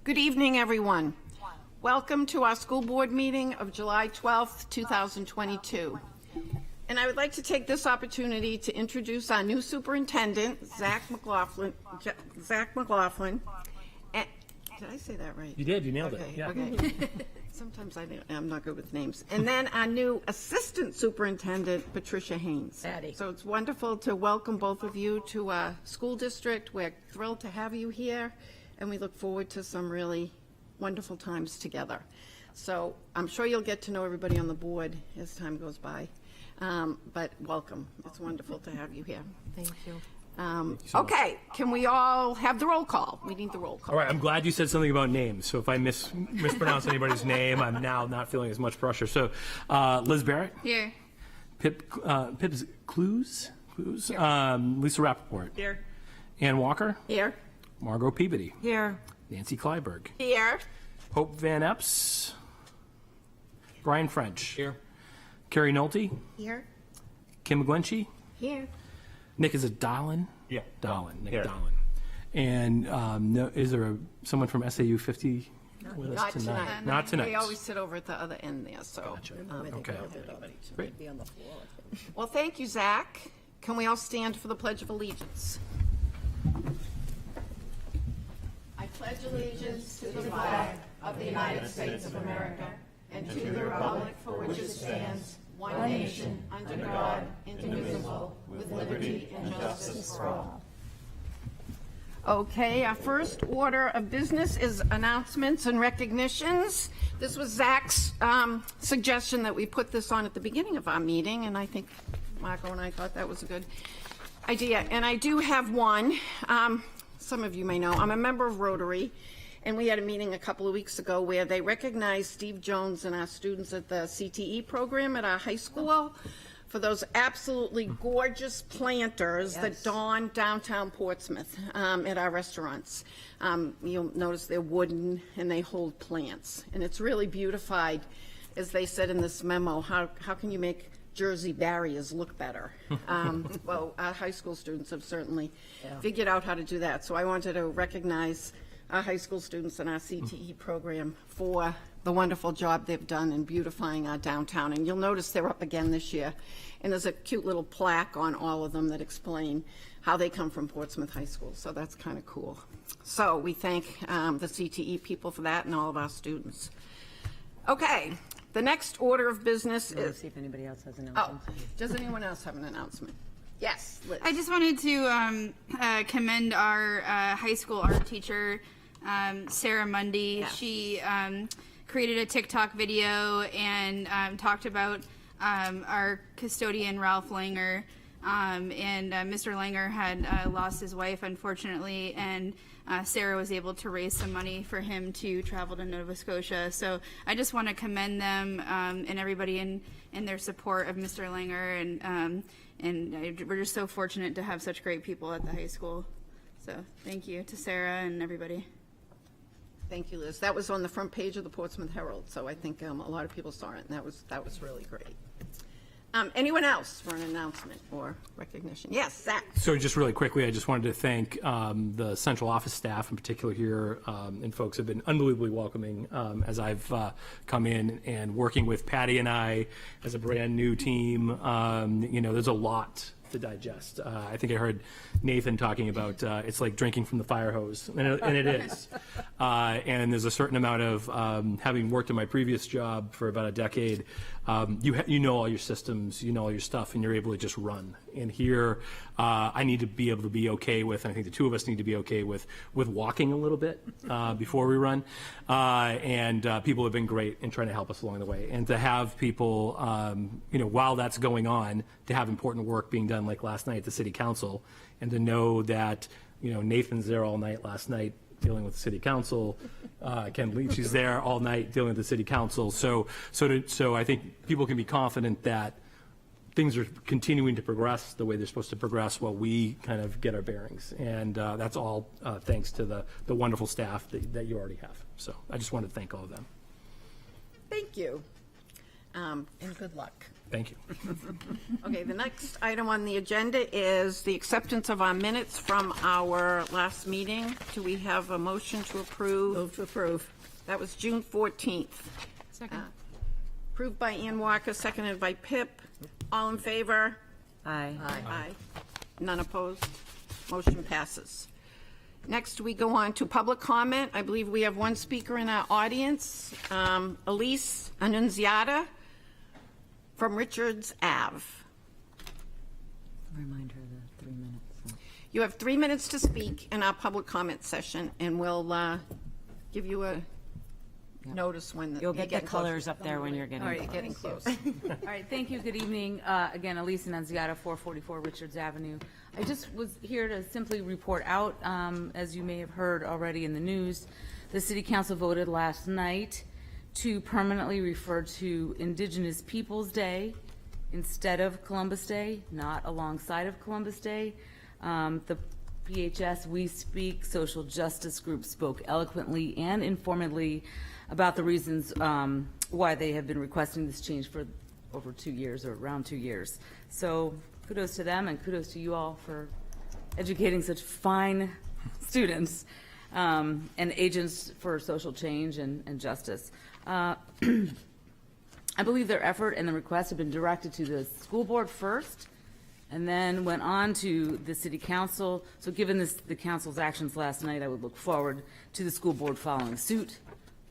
Good evening, everyone. Welcome to our school board meeting of July 12th, 2022. And I would like to take this opportunity to introduce our new superintendent, Zach McLaughlin. Did I say that right? You did. You nailed it. Yeah. Okay. Sometimes I'm not good with names. And then our new assistant superintendent, Patricia Haynes. Patty. So it's wonderful to welcome both of you to our school district. We're thrilled to have you here, and we look forward to some really wonderful times together. So I'm sure you'll get to know everybody on the board as time goes by. But welcome. It's wonderful to have you here. Thank you. Okay, can we all have the roll call? We need the roll call. All right. I'm glad you said something about names. So if I mispronounce anybody's name, I'm now not feeling as much pressure. So Liz Barrett. Here. Pip's Clues. Lisa Rappaport. Here. Ann Walker. Here. Margot Peabody. Here. Nancy Kleiberg. Here. Hope Van Epps. Brian French. Here. Carrie Nolte. Here. Kim McGlinchey. Here. Nick, is it Dahlin? Yeah. Dahlin. Nick Here. Dahlin. And is there someone from SAU 50 with us Not tonight? tonight. Not tonight. They always sit over at the other end there, so. Gotcha. Okay. Great. Be on the floor. Well, thank you, Zach. Can we all stand for the Pledge of Allegiance? I pledge allegiance to the flag of the United States of America and to the republic for which it stands, one nation, under God, indivisible, with liberty and justice for all. Okay, our first order of business is announcements and recognitions. This was Zach's suggestion that we put this on at the beginning of our meeting, and I think Marco and I thought that was a good idea. And I do have one. Some of you may know, I'm a member of Rotary, and we had a meeting a couple of weeks ago where they recognized Steve Jones and our students at the CTE program at our high school for those absolutely gorgeous planters that dawn downtown Portsmouth at our restaurants. You'll notice they're wooden and they hold plants. And it's really beautified, as they said in this memo, how can you make Jersey barriers look better? Well, our high school students have certainly figured out how to do that. So I wanted to recognize our high school students in our CTE program for the wonderful job they've done in beautifying our downtown. And you'll notice they're up again this year. And there's a cute little plaque on all of them that explain how they come from Portsmouth High School. So that's kind of cool. So we thank the CTE people for that and all of our students. Okay, the next order of business Let's is... see if anybody else has an Oh, announcement. does anyone else have an announcement? Yes, Liz. I just wanted to commend our high school art teacher, Sarah Mundy. Yes. She created a TikTok video and talked about our custodian, Ralph Langer. And Mr. Langer had lost his wife, unfortunately, and Sarah was able to raise some money for him to travel to Nova Scotia. So I just want to commend them and everybody in their support of Mr. Langer, and we're just so fortunate to have such great people at the high school. So thank you to Sarah and everybody. Thank you, Liz. That was on the front page of the Portsmouth Herald, so I think a lot of people saw it, and that was really great. Anyone else for an announcement or recognition? Yes, Zach. So just really quickly, I just wanted to thank the central office staff in particular here, and folks have been unbelievably welcoming as I've come in and working with Patty and I as a brand new team. There's a lot to digest. I think I heard Nathan talking about it's like drinking from the fire hose, and it is. And there's a certain amount of having worked in my previous job for about a decade. You know all your systems, you know all your stuff, and you're able to just run. And here, I need to be able to be okay with, and I think the two of us need to be okay with walking a little bit before we run. And people have been great in trying to help us along the way. And to have people, while that's going on, to have important work being done like last night at the city council, and to know that, Nathan's there all night last night dealing with the city council. Ken Leach is there all night dealing with the city council. So I think people can be confident that things are continuing to progress the way they're supposed to progress while we kind of get our bearings. And that's all thanks to the wonderful staff that you already have. So I just wanted to thank all of them. Thank you. And good luck. Thank you. Okay, the next item on the agenda is the acceptance of our minutes from our last meeting. Do we have a motion to approve? Move to approve. That was June 14th. Second. Approved by Ann Walker, seconded by Pip. All in favor? Aye. Aye. None opposed? Motion passes. Next, we go on to public comment. I believe we have one speaker in our audience, Elise Annunziata from Richards Ave. Remind her the 3 minutes. You have 3 minutes to speak in our public comment session, and we'll give you a notice when You'll you're get the getting close. colors up there when you're getting All right, close. you're getting close. All right, thank you. Good evening. Again, Elise Annunziata, 444 Richards Avenue. I just was here to simply report out, as you may have heard already in the news, the City Council voted last night to permanently refer to Indigenous Peoples Day instead of Columbus Day, not alongside of Columbus Day. The PHS We Speak social justice group spoke eloquently and informedly about the reasons why they have been requesting this change for over 2 years or around 2 years. So kudos to them and kudos to you all for educating such fine students and agents for social change and justice. I believe their effort and the request have been directed to the school board first and then went on to the city council. So given the council's actions last night, I would look forward to the school board following suit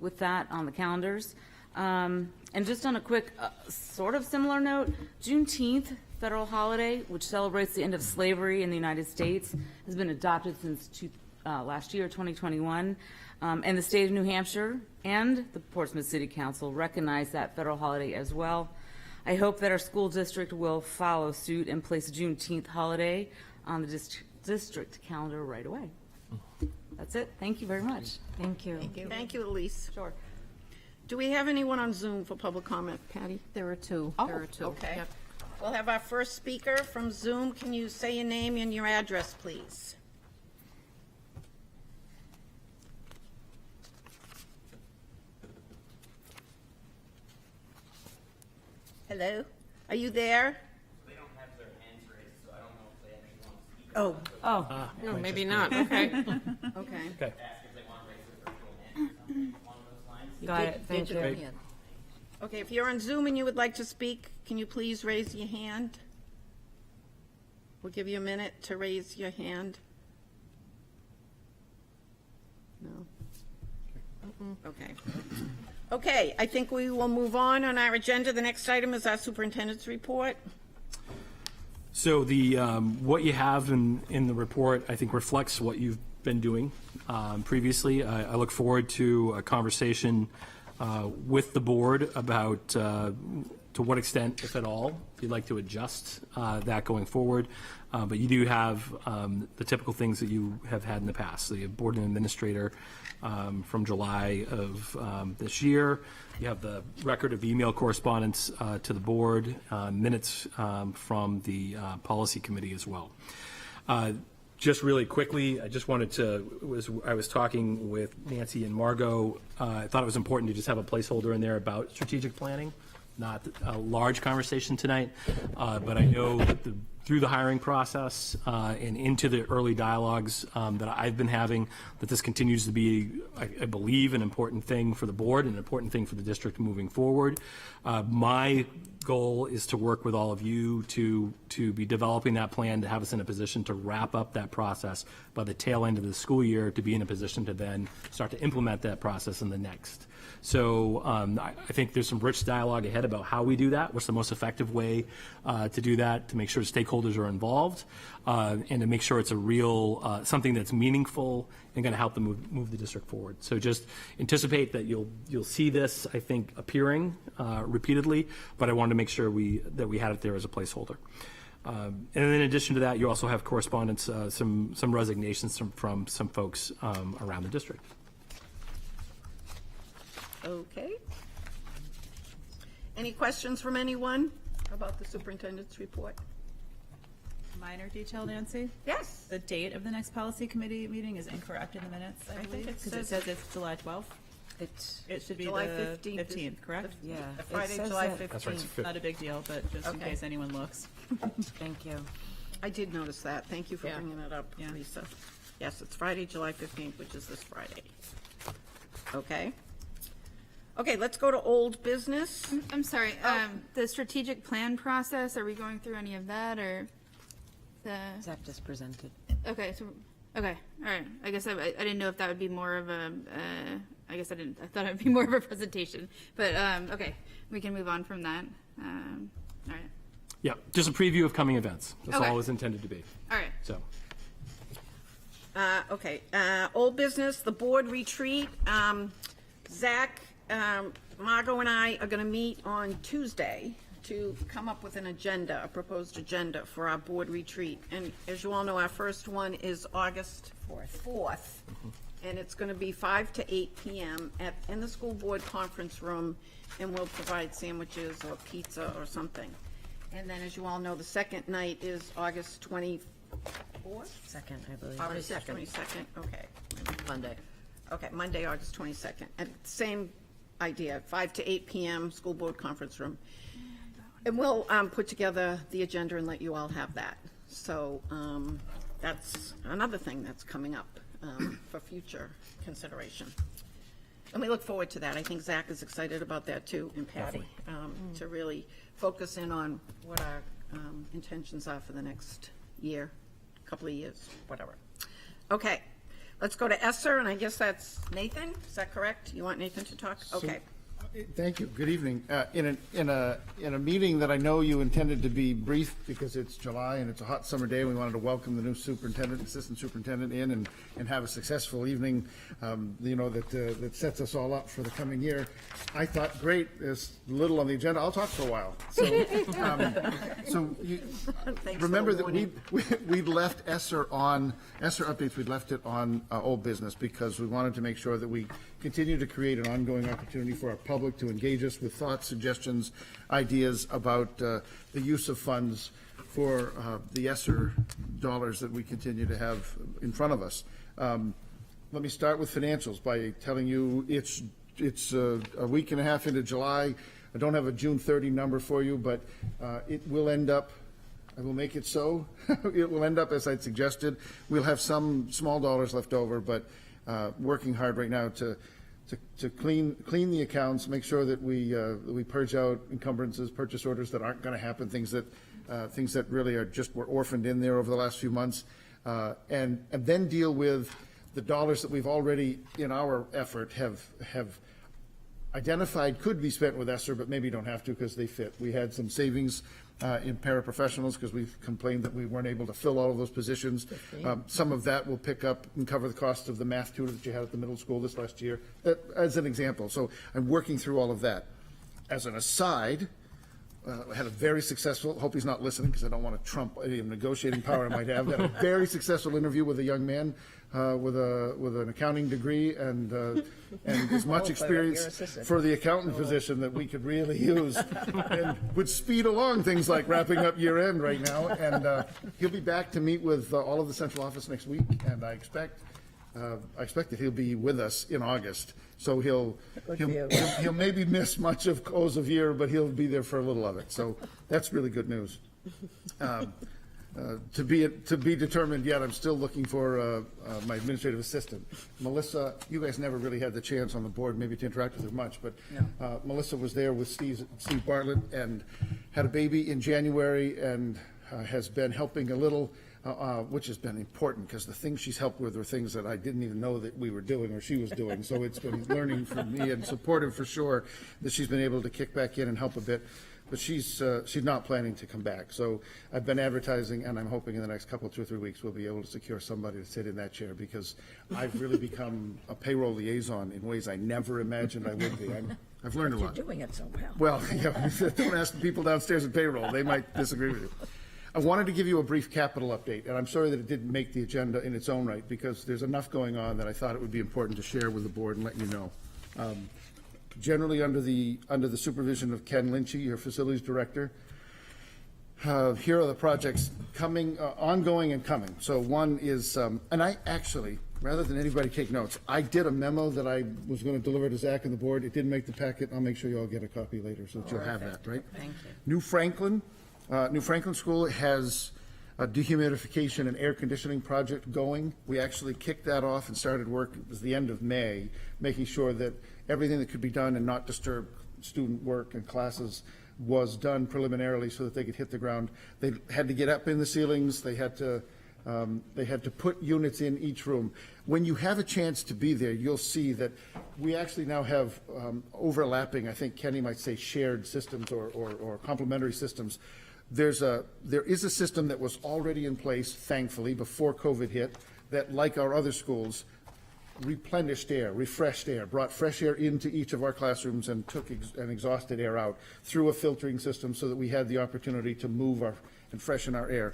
with that on the calendars. And just on a quick sort of similar note, Juneteenth, federal holiday, which celebrates the end of slavery in the United States, has been adopted since last year, 2021. And the state of New Hampshire and the Portsmouth City Council recognize that federal holiday as well. I hope that our school district will follow suit and place a Juneteenth holiday on the district calendar right away. That's it. Thank you very much. Thank you. Thank you, Elise. Sure. Do we have anyone on Zoom for public comment, Patty? There are two. There are two. Okay. We'll have our first speaker from Zoom. Can you say your name and your address, please? Hello? Are you there? They don't have their hands raised, so I don't know if they actually want to speak. Oh, No, maybe not. Okay. Okay. Okay. Ask if they want to raise their virtual hand or something along those lines. got it. Thank you. Great. Okay, if you're on Zoom and you would like to speak, can you please raise your hand? We'll give you a minute to raise your hand. No? Okay. Okay, I think we will move on our agenda. The next item is our superintendent's report. So the what you have in the report, I think, reflects what you've been doing previously. I look forward to a conversation with the board about to what extent, if at all, you'd like to adjust that going forward. But you do have the typical things that you have had in the past. So you have board and administrator from July of this year. You have the record of email correspondence to the board, minutes from the policy committee as well. Just really quickly, I just wanted to, I was talking with Nancy and Margot, I thought it was important to just have a placeholder in there about strategic planning, not a large conversation tonight, but I know that through the hiring process and into the early dialogues that I've been having, that this continues to be, I believe, an important thing for the board and an important thing for the district moving forward. My goal is to work with all of you to be developing that plan, to have us in a position to wrap up that process by the tail end of the school year, to be in a position to then start to implement that process in the next. So I think there's some rich dialogue ahead about how we do that, what's the most effective way to do that, to make sure stakeholders are involved, and to make sure it's a real, something that's meaningful and going to help them move the district forward. So just anticipate that you'll see this, I think, appearing repeatedly, but I wanted to make sure that we had it there as a placeholder. And then in addition to that, you also have correspondence, some resignations from some folks around the district. Okay. Any questions from anyone about the superintendent's report? Minor detail, Nancy. Yes. The date of the next policy committee meeting is incorrect in the minutes, I believe, think it because it says it's July 12th. It's, It should be July the 15th. 15th, correct? yeah. The it Friday, says July that- 15th. That's right, it's the fifth. Not a big deal, but just in Okay. case anyone looks. Thank you. I did notice that. Thank you for Yeah. bringing it up, Yeah. Lisa. Yes, it's Friday, July 15th, which is this Friday. Okay. Okay, let's go to old business. I'm sorry, the strategic plan process, are we going through any of that, or the, Zach just presented. okay, so, okay, all right. I guess I didn't know if that would be more of a, I guess I thought it would be more of a presentation, but, okay, we can move on from that. All right, Yeah, just a preview of coming events. That's Okay. all it was intended to be. all right. So, Okay, old business, the board retreat. Zach, Margot and I are going to meet on Tuesday to come up with an agenda, a proposed agenda for our board retreat. And as you all know, our first one is August 4th. And it's going to be 5 to 8 p.m. in the school board conference room, and we'll provide sandwiches or pizza or something. And then, as you all know, the second night is August 24th? Second, I believe. August 22nd, okay. Monday. Okay, Monday, August 22nd. And same idea, 5 to 8 p.m., school board conference room. And we'll put together the agenda and let you all have that. So that's another thing that's coming up for future consideration. And we look forward to that. I think Zach is excited about that too, and Patty, to really focus in on what our intentions are for the next year, couple of years, whatever. Okay, let's go to Esser, and I guess that's Nathan. Is that correct? You want Nathan to talk? Okay. Thank you. Good evening. In a meeting that I know you intended to be brief because it's July and it's a hot summer day, we wanted to welcome the new superintendent, assistant superintendent in and have a successful evening, that sets us all up for the coming year. I thought, great, there's little on the agenda. I'll talk for a while. So, Thanks for remember the that we'd left Esser updates. We'd left it on old business because we wanted to make sure that we continue to create an ongoing opportunity for our public to engage us with thoughts, suggestions, ideas about the use of funds for the ESSER dollars that we continue to have in front of us. Let me start with financials by telling you it's a week and a half into July. I don't have a June 30 number for you, but it will end up, I will make it so. It will end up as I'd suggested. We'll have some small dollars left over, but working hard right now to clean the accounts, make sure that we purge out encumbrances, purchase orders that aren't going to happen, things that really were orphaned in there over the last few months, and then deal with the dollars that we've already in our effort have identified could be spent with ESSER, but maybe don't have to because they fit. We had some savings in paraprofessionals because we've complained that we weren't able to fill all of those positions. Some of that will pick up and cover the cost of the math tutor that you had at the middle school this last year, as an example. So I'm working through all of that. As an aside, I had a very successful, hope he's not listening because I don't want to trump any negotiating power I might have, had a very successful interview with a young man with an accounting degree and as much experience for the accountant position that we could really use and would speed along things like wrapping up year end right now. And he'll be back to meet with all of the central office next week, and I expect that he'll be with us in August. So he'll maybe miss much of close of year, but he'll be there for a little of it. So that's really good news. To be determined yet. I'm still looking for my administrative assistant. Melissa, you guys never really had the chance on the board maybe to interact with her much, but Melissa was there with Steve Bartlett and had a baby in January and has been helping a little, which has been important because the things she's helped with are things that I didn't even know that we were doing or she was doing. So it's been learning from me and supportive for sure that she's been able to kick back in and help a bit. But she's not planning to come back. So I've been advertising, and I'm hoping in the next couple, 2 or 3 weeks, we'll be able to secure somebody to sit in that chair because I've really become a payroll liaison in ways I never imagined I would be. I've learned a lot. You're doing it so well. Well, don't ask the people downstairs at payroll. They might disagree with you. I wanted to give you a brief capital update, and I'm sorry that it didn't make the agenda in its own right because there's enough going on that I thought it would be important to share with the board and let you know. Generally under the supervision of Ken Lynchy, your facilities director. Here are the projects coming, ongoing and coming. So one is, and I actually, rather than anybody take notes, I did a memo that I was going to deliver to Zach and the board. It didn't make the packet. I'll make sure you all get a copy later so that you'll have that, right? Thank you. New Franklin School has a dehumidification and air conditioning project going. We actually kicked that off and started work, it was the end of May, making sure that everything that could be done and not disturb student work and classes was done preliminarily so that they could hit the ground. They had to get up in the ceilings, they had to put units in each room. When you have a chance to be there, you'll see that we actually now have overlapping, I think Kenny might say shared systems or complementary systems. There is a system that was already in place, thankfully, before COVID hit, that, like our other schools, replenished air, refreshed air, brought fresh air into each of our classrooms and took and exhausted air out through a filtering system so that we had the opportunity to move and freshen our air.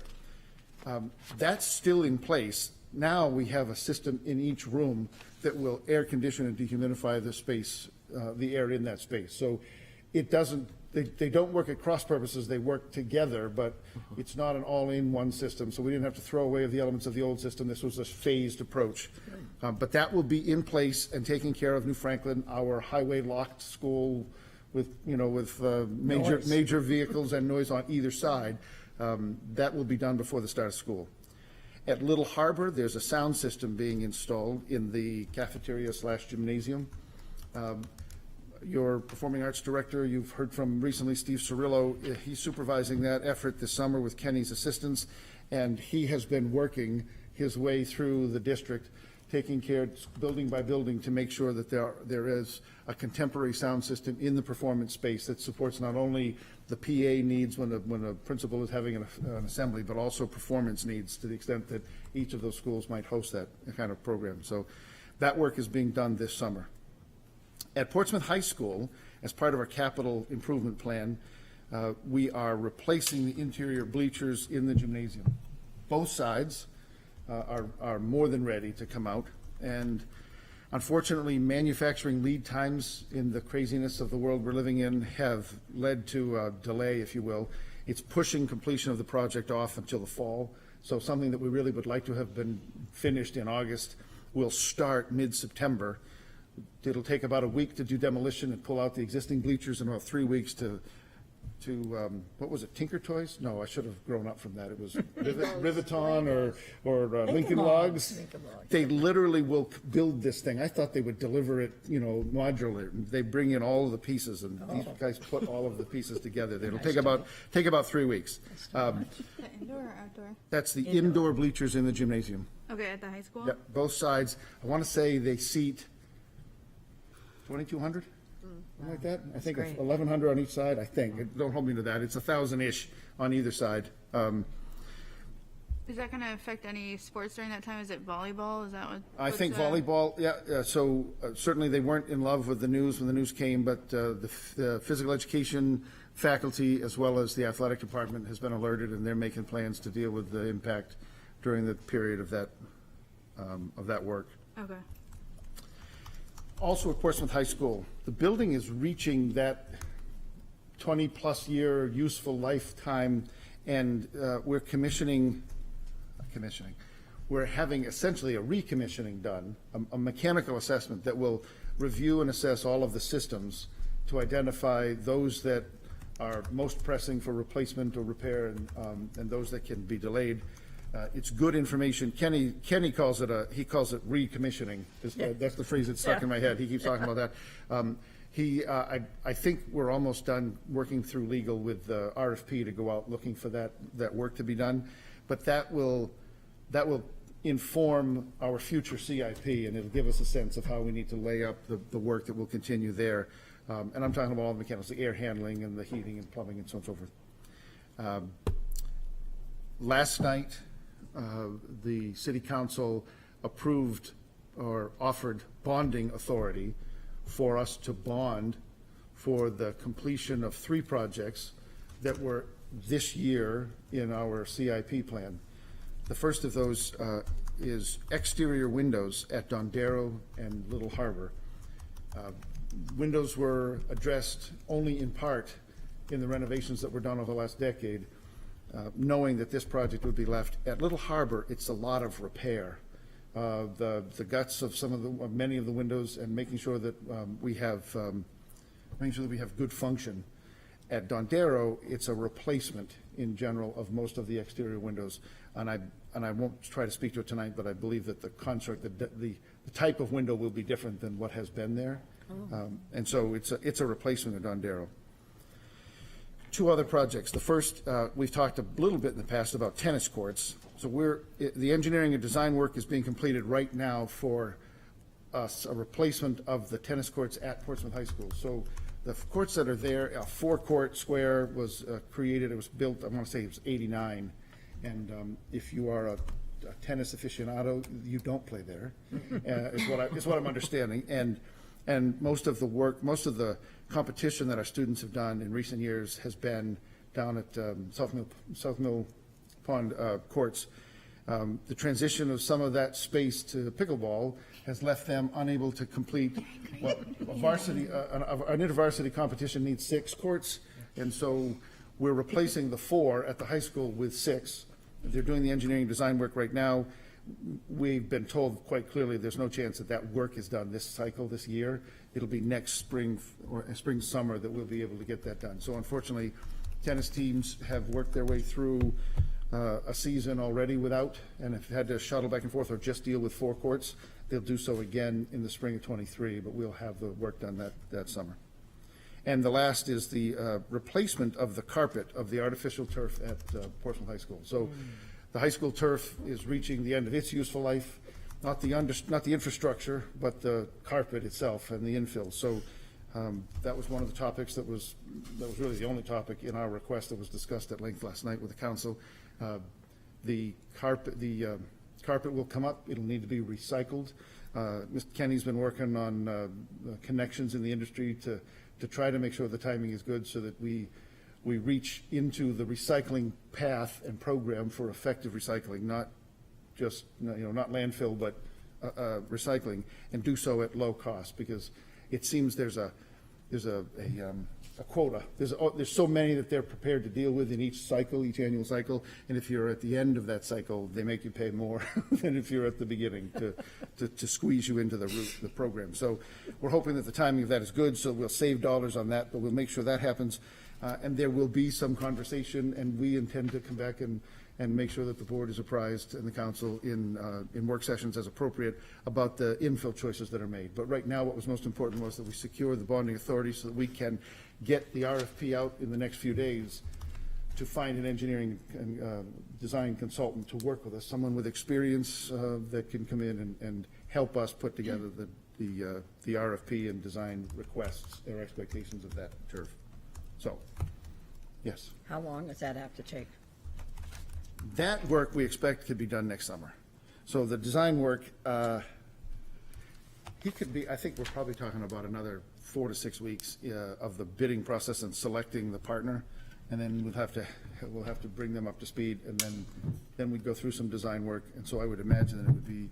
That's still in place. Now we have a system in each room that will air condition and dehumidify the space, the air in that space. So it doesn't, they don't work at cross purposes, they work together, but it's not an all-in-one system. So we didn't have to throw away the elements of the old system. This was a phased approach. But that will be in place and taking care of New Franklin, our highway locked school with major vehicles and noise on either side. That will be done before the start of school. At Little Harbor, there's a sound system being installed in the cafeteria/gymnasium. Your performing arts director, you've heard from recently, Steve Cirillo, he's supervising that effort this summer with Kenny's assistance, and he has been working his way through the district, taking care, building by building, to make sure that there is a contemporary sound system in the performance space that supports not only the PA needs when a principal is having an assembly, but also performance needs to the extent that each of those schools might host that kind of program. So that work is being done this summer. At Portsmouth High School, as part of our capital improvement plan, we are replacing the interior bleachers in the gymnasium. Both sides are more than ready to come out, and unfortunately, manufacturing lead times in the craziness of the world we're living in have led to a delay, if you will. It's pushing completion of the project off until the fall, so something that we really would like to have been finished in August will start mid-September. It'll take about a week to do demolition and pull out the existing bleachers, and about 3 weeks to what was it, Tinker Toys? No, I should have grown up from that. It was Riveton or Lincoln Logs. They literally will build this thing. I thought they would deliver it, modular. They bring in all of the pieces, and these guys put all of the pieces together. It'll take about 3 weeks. Indoor or outdoor? That's the indoor bleachers in the gymnasium. Okay, at the high school? Yep, both sides. I want to say they seat 2,200? Something like that. I think it's 1,100 on each side, I think. Don't hold me to that. It's 1,000-ish on either side. Is that going to affect any sports during that time? Is it volleyball? Is that what? I think volleyball, yeah. So certainly they weren't in love with the news when the news came, but the physical education faculty as well as the athletic department has been alerted, and they're making plans to deal with the impact during the period of that work. Okay. Also at Portsmouth High School, the building is reaching that 20-plus year useful lifetime, and we're we're having essentially a recommissioning done, a mechanical assessment that will review and assess all of the systems to identify those that are most pressing for replacement or repair, and those that can be delayed. It's good information. Kenny calls it recommissioning. That's the phrase that's stuck in my head. He keeps talking about that. I think we're almost done working through legal with the RFP to go out looking for that work to be done. But that will inform our future CIP, and it'll give us a sense of how we need to lay up the work that will continue there. And I'm talking about all the mechanicals, the air handling and the heating and plumbing and so on and so forth. Last night, the City Council approved or offered bonding authority for us to bond for the completion of 3 projects that were this year in our CIP plan. The first of those is exterior windows at Dondero and Little Harbor. Windows were addressed only in part in the renovations that were done over the last decade. Knowing that this project would be left. At Little Harbor, it's a lot of repair. the guts of many of the windows, and making sure that we have good function. At Dondero, it's a replacement in general of most of the exterior windows, and I won't try to speak to it tonight, but I believe that the construct, the type of window will be different than what has been there. And so it's a replacement of Dondero. Two other projects. The first, we've talked a little bit in the past about tennis courts. So the engineering and design work is being completed right now for a replacement of the tennis courts at Portsmouth High School. So the courts that are there, a four-court square was created, it was built, I want to say it was 89. And if you are a tennis aficionado, you don't play there, is what I'm understanding. And most of the work, most of the competition that our students have done in recent years has been down at South Mill Pond courts. The transition of some of that space to pickleball has left them unable to complete what a varsity, an intervarsity competition needs 6 courts, and so we're replacing the 4 at the high school with 6. They're doing the engineering design work right now. We've been told quite clearly there's no chance that work is done this cycle, this year. It'll be next spring or summer that we'll be able to get that done. So unfortunately, tennis teams have worked their way through a season already without, and have had to shuttle back and forth or just deal with 4 courts. They'll do so again in the spring of '23, but we'll have the work done that summer. And the last is the replacement of the carpet of the artificial turf at Portsmouth High School. So the high school turf is reaching the end of its useful life, not the infrastructure, but the carpet itself and the infill. So that was one of the topics that was really the only topic in our request that was discussed at length last night with the council. The carpet will come up. It'll need to be recycled. Mr. Kenny's been working on connections in the industry to try to make sure the timing is good so that we reach into the recycling path and program for effective recycling, not just, not landfill, but recycling, and do so at low cost, because it seems there's a quota. There's so many that they're prepared to deal with in each annual cycle, and if you're at the end of that cycle, they make you pay more than if you're at the beginning to squeeze you into the program. So we're hoping that the timing of that is good, so we'll save dollars on that, but we'll make sure that happens. And there will be some conversation, and we intend to come back and make sure that the board is apprised and the council in work sessions as appropriate about the infill choices that are made. But right now, what was most important was that we secure the bonding authority so that we can get the RFP out in the next few days to find an engineering and design consultant to work with us, someone with experience that can come in and help us put together the RFP and design requests or expectations of that turf. So, yes. How long does that have to take? That work we expect could be done next summer. So the design work, I think we're probably talking about another 4 to 6 weeks of the bidding process and selecting the partner, and then we'll have to bring them up to speed, and then we'd go through some design work. And so I would imagine that it would be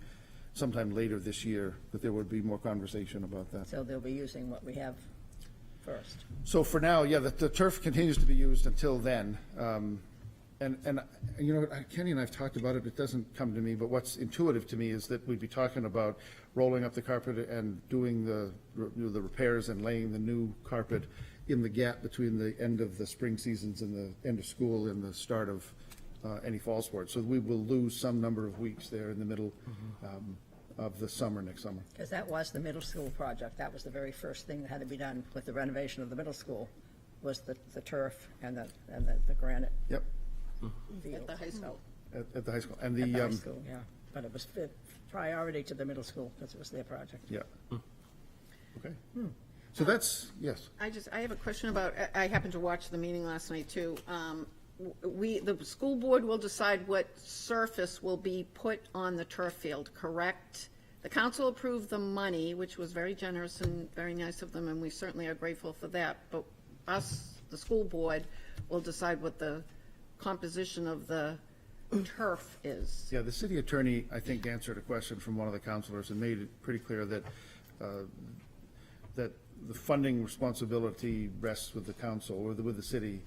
sometime later this year that there would be more conversation about that. So they'll be using what we have first. So for now, yeah, the turf continues to be used until then. And Kenny and I have talked about it. It doesn't come to me, but what's intuitive to me is that we'd be talking about rolling up the carpet and doing the repairs and laying the new carpet in the gap between the end of the spring seasons and the end of school and the start of any fall sports. So we will lose some number of weeks there in the middle of the summer next summer. Because that was the middle school project. That was the very first thing that had to be done with the renovation of the middle school, was the turf and the granite. Yep. At the high school. At the high school. And At the high school, yeah. But it was priority to the middle school because it was their project. Yeah. Okay. So that's, yes. I have a question about, I happened to watch the meeting last night too. The school board will decide what surface will be put on the turf field, correct? The council approved the money, which was very generous and very nice of them, and we certainly are grateful for that. But us, the school board, will decide what the composition of the turf is. Yeah, the city attorney, I think, answered a question from one of the councilors and made it pretty clear that that the funding responsibility rests with the council or with the city,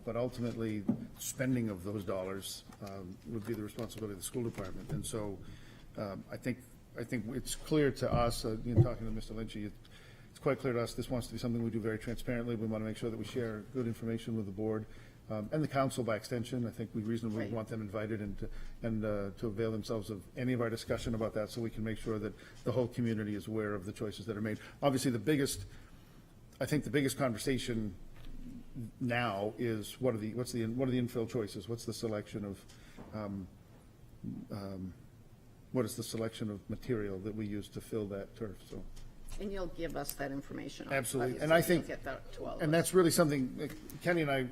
but ultimately spending of those dollars would be the responsibility of the school department. And so I think it's clear to us, you know, talking to Mr. Lynchy, it's quite clear to us this wants to be something we do very transparently. We want to make sure that we share good information with the board and the council by extension. I think we reasonably Right. want them invited and to avail themselves of any of our discussion about that, so we can make sure that the whole community is aware of the choices that are made. Obviously, I think the biggest conversation now is what are the infill choices? What's the selection of what is the selection of material that we use to fill that turf? So. And you'll give us that information. Absolutely. Obviously, And I think, you'll get that to all of and us. that's really something, Kenny and I,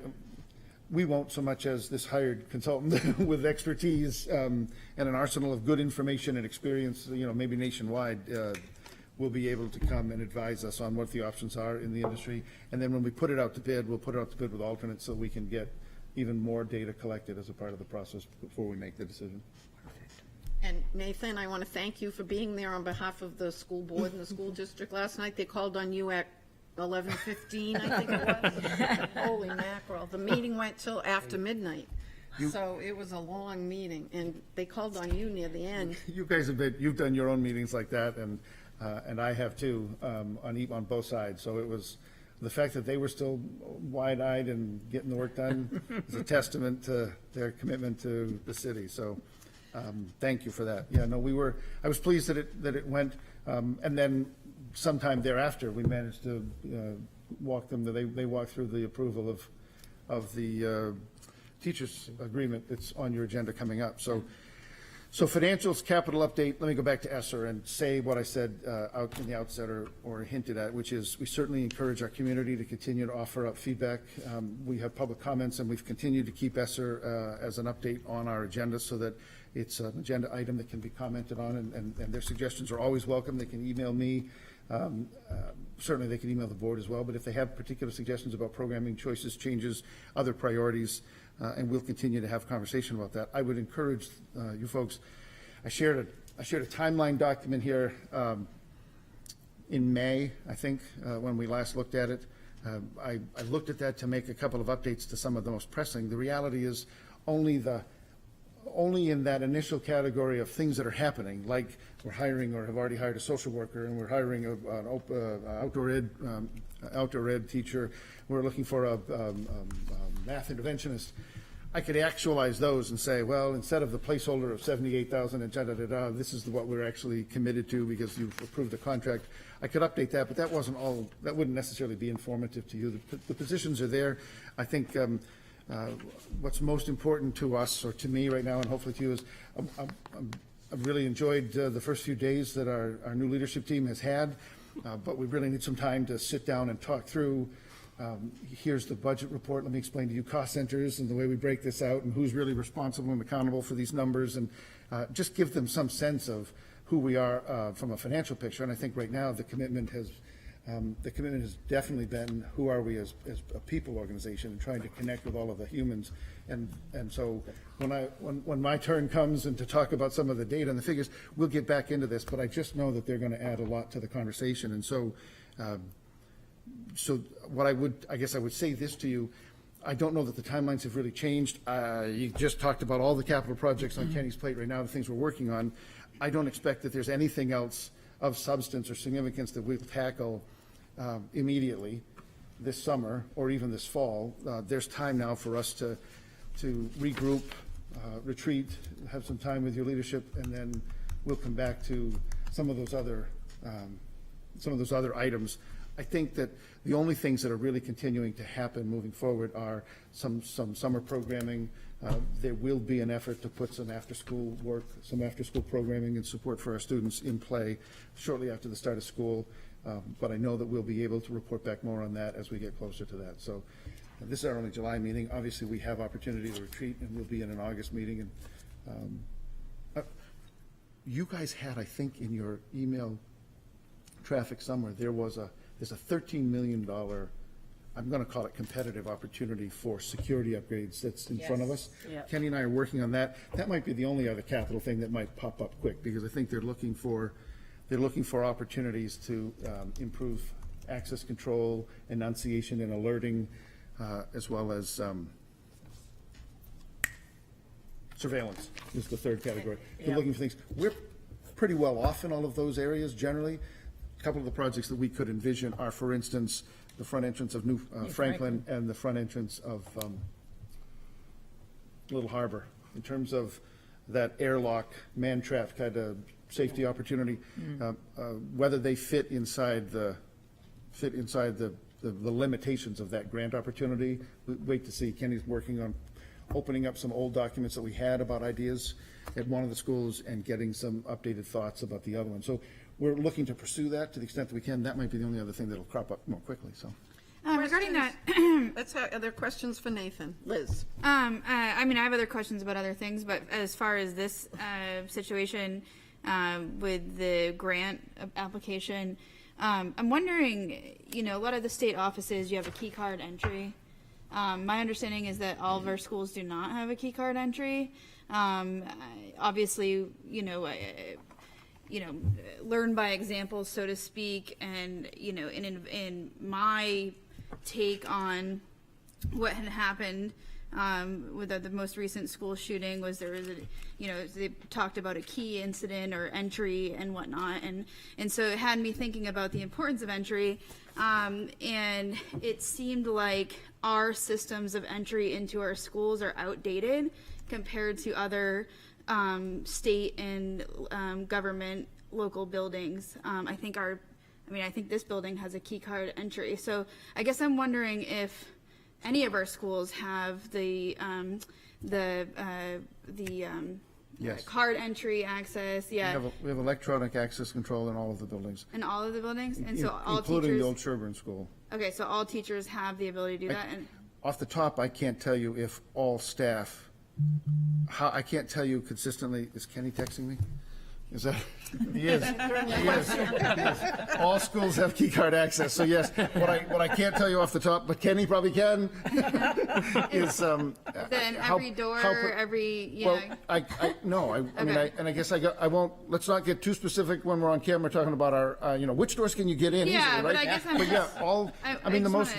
we won't so much as this hired consultant with expertise and an arsenal of good information and experience, you know, maybe nationwide, will be able to come and advise us on what the options are in the industry. And then when we put it out to bid, we'll put it out to bid with alternates so we can get even more data collected as a part of the process before we make the decision. And Nathan, I want to thank you for being there on behalf of the school board and the school district last night. They called on you at 11:15, I think it was. Holy mackerel. The meeting went till after midnight. So it was a long meeting, and they called on you near the end. You guys you've done your own meetings like that, and I have too, on both sides. So it was, the fact that they were still wide-eyed and getting the work done is a testament to their commitment to the city. So thank you for that. Yeah, no, I was pleased that it went, and then sometime thereafter, we managed to walk them, they walked through the approval of the teachers' agreement that's on your agenda coming up. So financials, capital update, let me go back to ESSER and say what I said out in the outset or hinted at, which is we certainly encourage our community to continue to offer up feedback. We have public comments, and we've continued to keep ESSER as an update on our agenda so that it's an agenda item that can be commented on, and their suggestions are always welcome. They can email me. Certainly they can email the board as well, but if they have particular suggestions about programming choices, changes, other priorities, and we'll continue to have conversation about that. I would encourage you folks. I shared a timeline document here in May, I think, when we last looked at it. I looked at that to make a couple of updates to some of the most pressing. The reality is only in that initial category of things that are happening, like we're hiring or have already hired a social worker, and we're hiring an outdoor ed teacher, we're looking for a math interventionist. I could actualize those and say, well, instead of the placeholder of 78,000 and da-da-da-da, this is what we're actually committed to because you've approved a contract. I could update that, but that wouldn't necessarily be informative to you. The positions are there. I think what's most important to us, or to me right now, and hopefully to you, is I've really enjoyed the first few days that our new leadership team has had, but we really need some time to sit down and talk through. Here's the budget report. Let me explain to you cost centers and the way we break this out and who's really responsible and accountable for these numbers, and just give them some sense of who we are from a financial picture. And I think right now the commitment has definitely been who are we as a people organization and trying to connect with all of the humans. And so when my turn comes and to talk about some of the data and the figures, we'll get back into this, but I just know that they're going to add a lot to the conversation. And so what I guess I would say this to you, I don't know that the timelines have really changed. You just talked about all the capital projects on Kenny's plate right now, the things we're working on. I don't expect that there's anything else of substance or significance that we'll tackle immediately this summer or even this fall. There's time now for us to regroup, retreat, have some time with your leadership, and then we'll come back to some of those other items. I think that the only things that are really continuing to happen moving forward are some summer programming. There will be an effort to put some after-school work, some after-school programming and support for our students in play shortly after the start of school. But I know that we'll be able to report back more on that as we get closer to that. So this is our only July meeting. Obviously, we have opportunity to retreat, and we'll be in an August meeting. And you guys had, I think, in your email traffic somewhere, there's a $13 million, I'm going to call it competitive opportunity for security upgrades that's in front of us. Yep. Kenny and I are working on that. That might be the only other capital thing that might pop up quick, because I think they're looking for opportunities to improve access control, enunciation and alerting, as well as surveillance is the third category. They're looking for things. pretty well off in all of those areas generally. A couple of the projects that we could envision are, for instance, the front entrance of New Franklin and the front entrance of Little Harbor, in terms of that airlock, man-trap kind of safety opportunity, whether they fit inside the limitations of that grant opportunity. Wait to see. Kenny's working on opening up some old documents that we had about ideas at one of the schools and getting some updated thoughts about the other one. So we're looking to pursue that to the extent that we can. That might be the only other thing that'll crop up more quickly, so. Regarding that, Let's have other questions for Nathan. Liz? I mean, I have other questions about other things, but as far as this situation with the grant application, I'm wondering, you know, a lot of the state offices, you have a key card entry. My understanding is that all of our schools do not have a key card entry. Obviously, learn by example, so to speak, and in my take on what had happened with the most recent school shooting was there was they talked about a key incident or entry and whatnot, and so it had me thinking about the importance of entry, and it seemed like our systems of entry into our schools are outdated compared to other state and government local buildings. I think this building has a key card entry. So I guess I'm wondering if any of our schools have the Yes. card entry access. Yeah. We have electronic access control in all of the buildings. In all of the buildings, and so all including teachers. the old Sherburne School. Okay, so all teachers have the ability to do that. And Off the top, I can't tell you if all staff, I can't tell you consistently. Is Kenny texting me? Is that? He is. He is. All schools have key card access, so yes. What I can't tell you off the top, but Kenny probably can, is then every door, every Well, I mean, I guess I won't. Let's not get too specific when we're on camera talking about our, which doors can you get in? Yeah, easily, but right? I guess I'm But yeah, just- all. I mean, the just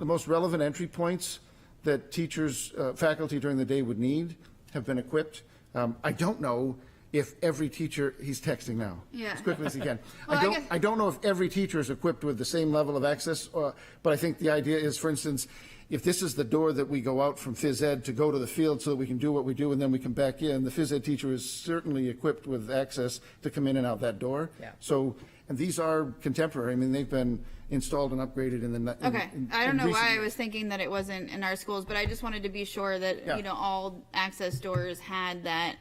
most relevant entry points that teachers, faculty during the day would need have been equipped. I don't know if every teacher, he's texting now, Yeah. as quickly as he can. Well, I don't know if every teacher is equipped with the same level of access, but I think the idea is, for instance, if this is the door that we go out from phys ed to go to the field so that we can do what we do and then we come back in, the phys ed teacher is certainly equipped with access to come in and out that door. Yeah. So, and these are contemporary. I mean, they've been installed and upgraded in the. okay, I don't in know recent why I years. was thinking that it wasn't in our schools, but I just wanted to be sure that Yeah. all access doors had that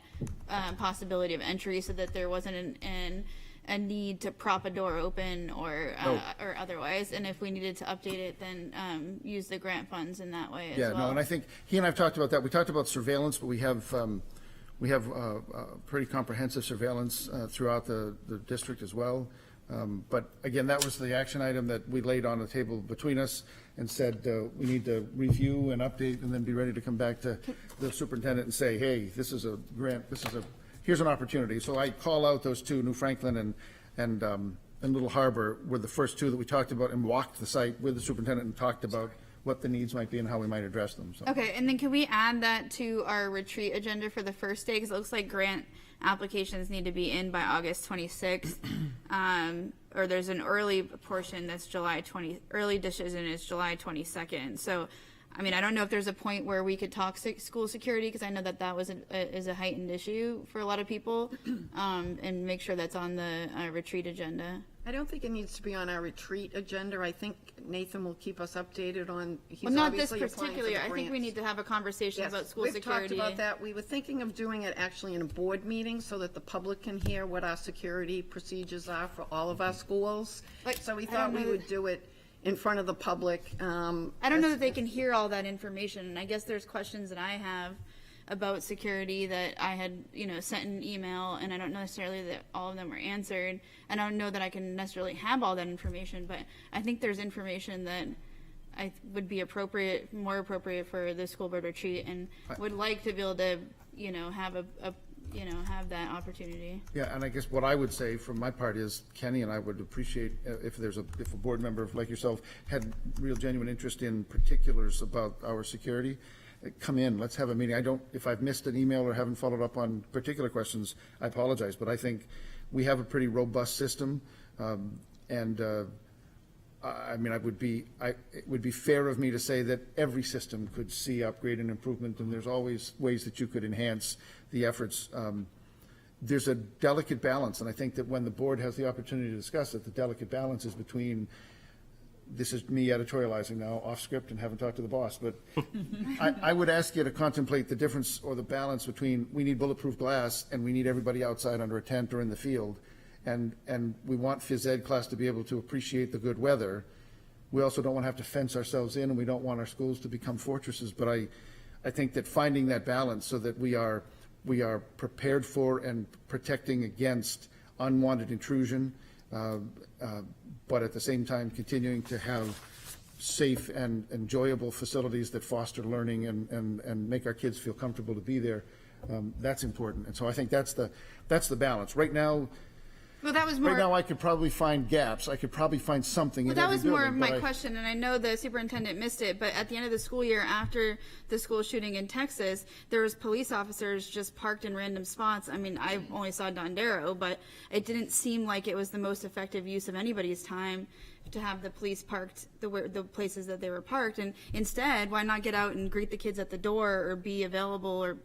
possibility of entry, so that there wasn't a need to prop a door open or otherwise. And if we needed to update it, then use the grant funds in that way as Yeah, well. no, and I think he and I've talked about that. We talked about surveillance, but we have pretty comprehensive surveillance throughout the district as well. But again, that was the action item that we laid on the table between us and said we need to review and update and then be ready to come back to the superintendent and say, hey, this is a grant, here's an opportunity. So I call out those two, New Franklin and Little Harbor were the first two that we talked about and walked the site with the superintendent and talked about what the needs might be and how we might address them. So. Okay, and then can we add that to our retreat agenda for the first day? Because it looks like grant applications need to be in by August 26th. Or there's an early portion that's early decision is July 22nd. So, I mean, I don't know if there's a point where we could talk school security, because I know that was is a heightened issue for a lot of people, and make sure that's on the retreat agenda. I don't think it needs to be on our retreat agenda. I think Nathan will keep us updated on, he's Well, not this obviously applying for particular. the I think we grants. need to have a conversation Yes, about school we've security. talked about that. We were thinking of doing it actually in a board meeting so that the public can hear what our security procedures are for all of our schools. So we I thought don't we know would that- do it in front of the public. I don't know that they can hear all that information, and I guess there's questions that I have about security that I had, sent an email, and I don't know necessarily that all of them were answered, and I don't know that I can necessarily have all that information, but I think there's information that I would be more appropriate for the school board retreat, and would like to be able to, have that opportunity. Yeah, and I guess what I would say from my part is Kenny and I would appreciate if a board member like yourself had real genuine interest in particulars about our security, come in, let's have a meeting. If I've missed an email or haven't followed up on particular questions, I apologize, but I think we have a pretty robust system, and I mean, it would be fair of me to say that every system could see upgrade and improvement, and there's always ways that you could enhance the efforts. There's a delicate balance, and I think that when the board has the opportunity to discuss it, the delicate balance is between, this is me editorializing now, off script and haven't talked to the boss, but I would ask you to contemplate the difference or the balance between we need bulletproof glass and we need everybody outside under a tent or in the field. And we want phys ed class to be able to appreciate the good weather. We also don't want to have to fence ourselves in, and we don't want our schools to become fortresses. But I think that finding that balance so that we are prepared for and protecting against unwanted intrusion, but at the same time continuing to have safe and enjoyable facilities that foster learning and make our kids feel comfortable to be there, that's important. And so I think that's the balance. Right now, Well, that was more. right now I could probably find gaps. I could probably find something Well, in that every was more building, of my but question, and I know the superintendent missed it, but at the end of the school year, after the school shooting in Texas, there was police officers just parked in random spots. I mean, I only saw Dondero, but it didn't seem like it was the most effective use of anybody's time to have the police parked the places that they were parked. And instead, why not get out and greet the kids at the door or be available or,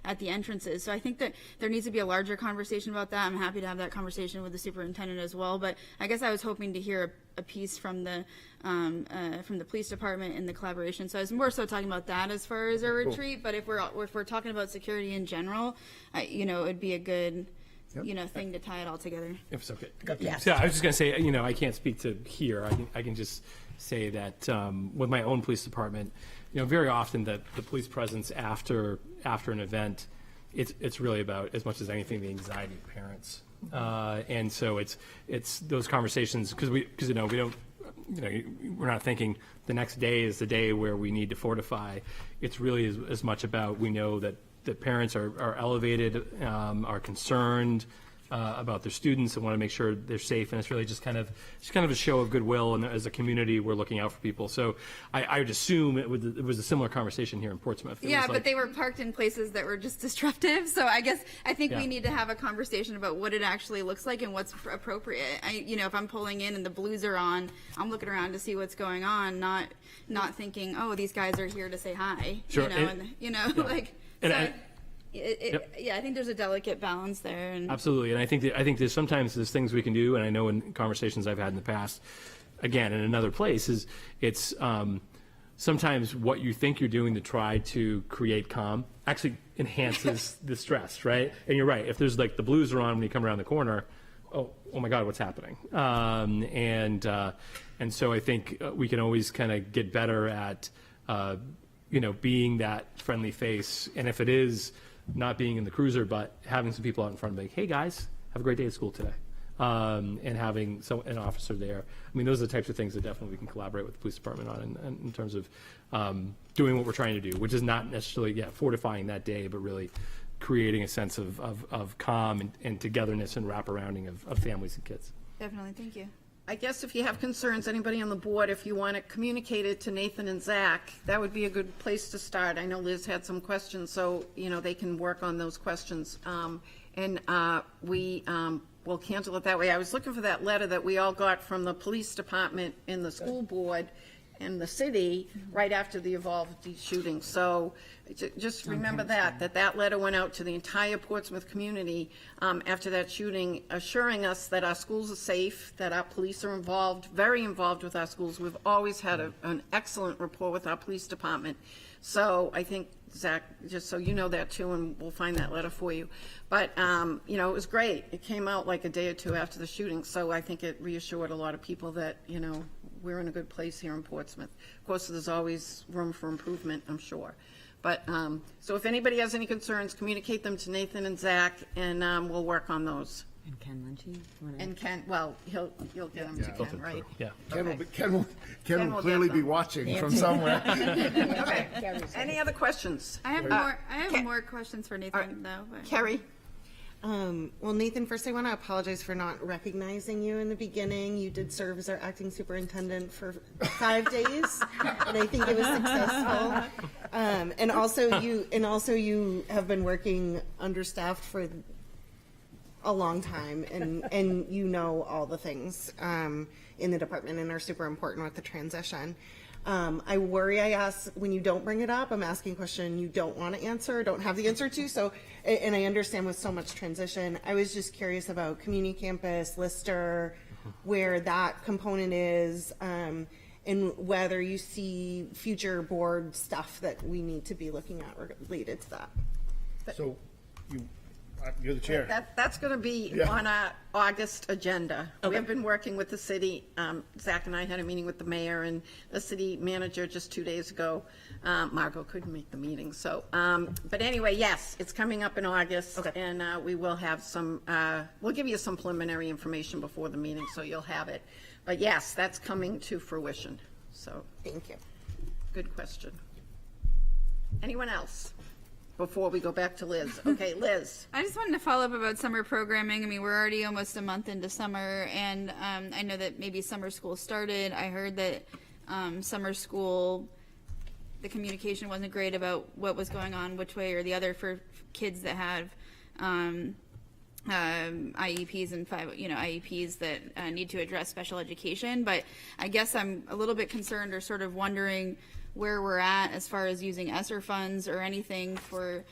at the entrances? So I think that there needs to be a larger conversation about that. I'm happy to have that conversation with the superintendent as well. But I guess I was hoping to hear a piece from the police department and the collaboration. So I was more so talking about that as far as a retreat. But if we're talking about security in general, it'd be a good thing to tie it all together. If it's okay. So I was just going to say, I can't speak to here. I can just say that with my own police department, very often the police presence after an event, it's really about, as much as anything, the anxiety of parents. And so it's those conversations, because we don't, we're not thinking the next day is the day where we need to fortify. It's really as much about, we know that the parents are elevated, are concerned about their students and want to make sure they're safe, and it's really just kind of a show of goodwill, and as a community we're looking out for people. So I would assume it was a similar conversation here in Portsmouth. But they were parked in places that were just disruptive. So I think Yeah. we need to have a conversation about what it actually looks like and what's appropriate. If I'm pulling in and the blues are on, I'm looking around to see what's going on, not thinking, oh, these guys are here to say hi. Sure. I think there's a delicate balance there. And Absolutely, and I think there's sometimes things we can do, and I know in conversations I've had in the past, again in another place, is it's sometimes what you think you're doing to try to create calm actually enhances the stress, right? And you're right. If there's like the blues are on when you come around the corner, oh my God, what's happening? And so I think we can always kind of get better at being that friendly face, and if it is not being in the cruiser, but having some people out in front of me, hey guys, have a great day at school today, and having an officer there. I mean, those are the types of things that definitely we can collaborate with the police department on in terms of doing what we're trying to do, which is not necessarily fortifying that day, but really creating a sense of calm and togetherness and wraparounding of families and kids. definitely, thank you. I guess if you have concerns, anybody on the board, if you want to communicate it to Nathan and Zach, that would be a good place to start. I know Liz had some questions, so, they can work on those questions. We will cancel it that way. I was looking for that letter that we all got from the police department and the school board and the city right after the Uvalde shooting. So just remember that letter went out to the entire Portsmouth community after that shooting, assuring us that our schools are safe, that our police are involved, very involved with our schools. We've always had an excellent rapport with our police department. So I think, Zach, just so you know that too, and we'll find that letter for you. But, it was great. It came out like a day or two after the shooting, so I think it reassured a lot of people that, we're in a good place here in Portsmouth. Of course, there's always room for improvement, I'm sure. But, so if anybody has any concerns, communicate them to Nathan and Zach, and we'll work on those. And Ken Lynchie? And Ken, well, you'll get them to Ken, right? Yeah. Ken will Ken will clearly get be them. watching from somewhere. Okay. Any other questions? I have more questions for Nathan, though. But. Carrie? Well, Nathan, first I want to apologize for not recognizing you in the beginning. You did serve as our acting superintendent for 5 days, and I think it was successful. And also you have been working understaffed for a long time, and you know all the things in the department and are super important with the transition. I worry I ask when you don't bring it up, I'm asking a question you don't want to answer, don't have the answer to. So, and I understand with so much transition, I was just curious about community campus, Lister, where that component is, and whether you see future board stuff that we need to be looking at related to that. So, you're the chair. That's going to be on our August agenda. We have been working with the city. Zach and I had a meeting with the mayor and the city manager just 2 days ago. Margot couldn't make the meeting, so, but anyway, yes, it's coming up in August. And we will have some, we'll give you some preliminary information before the meeting, so you'll have it. But yes, that's coming to fruition, so. Thank you. Good question. Anyone else? Before we go back to Liz. Okay, Liz. I just wanted to follow up about summer programming. I mean, we're already almost a month into summer, and I know that maybe summer school started. I heard that summer school, the communication wasn't great about what was going on, which way or the other for kids that have IEPs and IEPs that need to address special education. But I guess I'm a little bit concerned or sort of wondering where we're at as far as using ESSER funds or anything for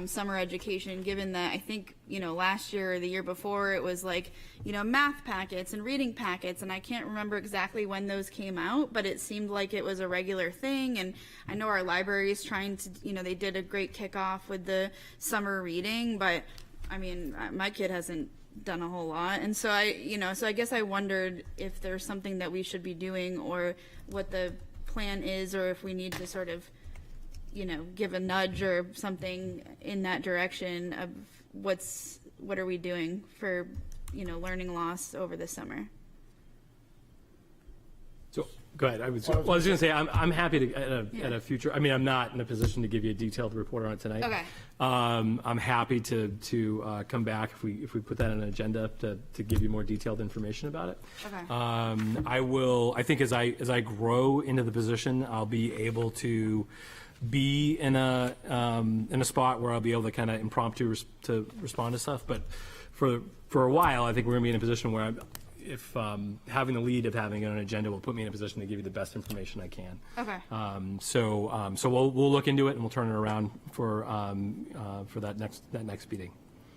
summer education, given that I think, last year or the year before it was like, math packets and reading packets, and I can't remember exactly when those came out, but it seemed like it was a regular thing. And I know our library is trying to, they did a great kickoff with the summer reading, but I mean, my kid hasn't done a whole lot. And so I guess I wondered if there's something that we should be doing or what the plan is, or if we need to sort of, give a nudge or something in that direction of what are we doing for, learning loss over the summer. So, go ahead. I was going to say, I'm happy to, at a future, I mean, I'm not in a position to give you a detailed report on it tonight. Okay. I'm happy to come back if we put that on an agenda to give you more detailed information about it. Okay. I think as I grow into the position, I'll be able to be in a spot where I'll be able to kind of impromptu to respond to stuff. But for a while, I think we're going to be in a position where if having the lead of having it on an agenda will put me in a position to give you the best information I can. Okay. So we'll look into it and we'll turn it around for that next meeting,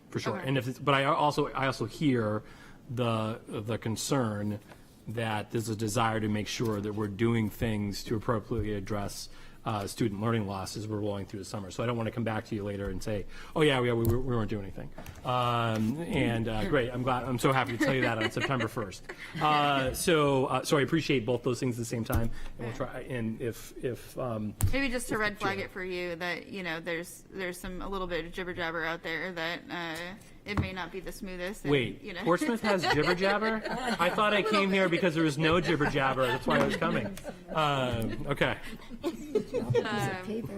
for sure. Okay. And but I also hear the concern that there's a desire to make sure that we're doing things to appropriately address student learning loss as we're rolling through the summer. So I don't want to come back to you later and say, oh yeah, we weren't doing anything. Great, I'm so happy to tell you that on September 1st. So I appreciate both those things at the same time, and we'll try. And if maybe just to red flag it for you that there's a little bit of jibber jabber out there that it may not be the smoothest. And, wait, Portsmouth has jibber jabber? I thought I came here because there was no jibber jabber. That's why I was coming. Okay.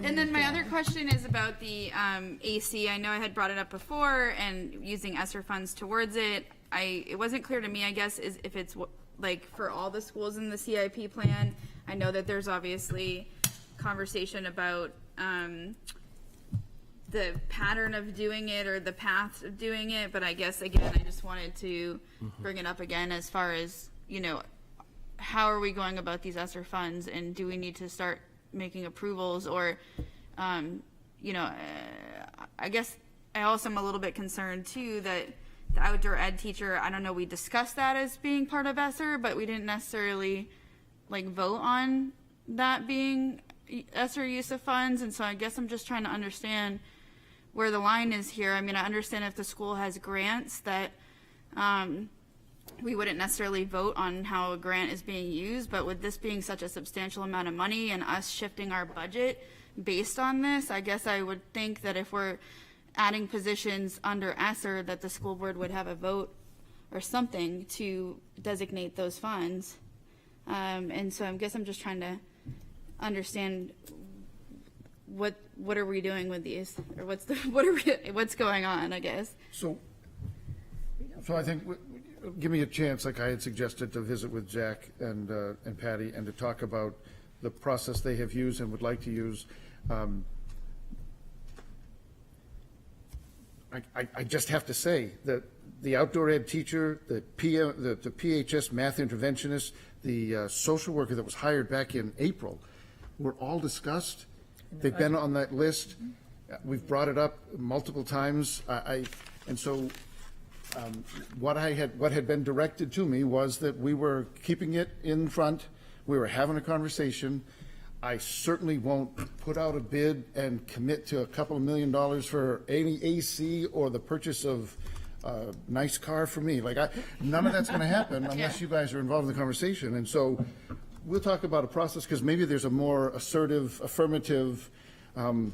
And then my other question is about the AC. I know I had brought it up before and using ESSER funds towards it. It wasn't clear to me, I guess, is if it's like for all the schools in the CIP plan. I know that there's obviously conversation about the pattern of doing it or the path of doing it, but I guess again I just wanted to bring it up again as far as how are we going about these ESSER funds, and do we need to start making approvals, or I guess I also am a little bit concerned too that the outdoor ed teacher, I don't know, we discussed that as being part of ESSER, but we didn't necessarily vote on that being ESSER use of funds. And so I guess I'm just trying to understand where the line is here. I mean, I understand if the school has grants that we wouldn't necessarily vote on how a grant is being used, but with this being such a substantial amount of money and us shifting our budget based on this, I guess I would think that if we're adding positions under ESSER, that the school board would have a vote or something to designate those funds. And so I guess I'm just trying to understand what are we doing with these, or what's going on, I guess. So I think, give me a chance, like I had suggested, to visit with Jack and Patty and to talk about the process they have used and would like to use. I just have to say that the outdoor ed teacher, the PHS math interventionist, the social worker that was hired back in April were all discussed. They've been on that list. We've brought it up multiple times. And so what had been directed to me was that we were keeping it in front. We were having a conversation. I certainly won't put out a bid and commit to a couple of $1 million for any AC or the purchase of a nice car for me. None of that's going to happen unless you guys are involved in the conversation. And so we'll talk about a process, because maybe there's a more assertive, affirmative, and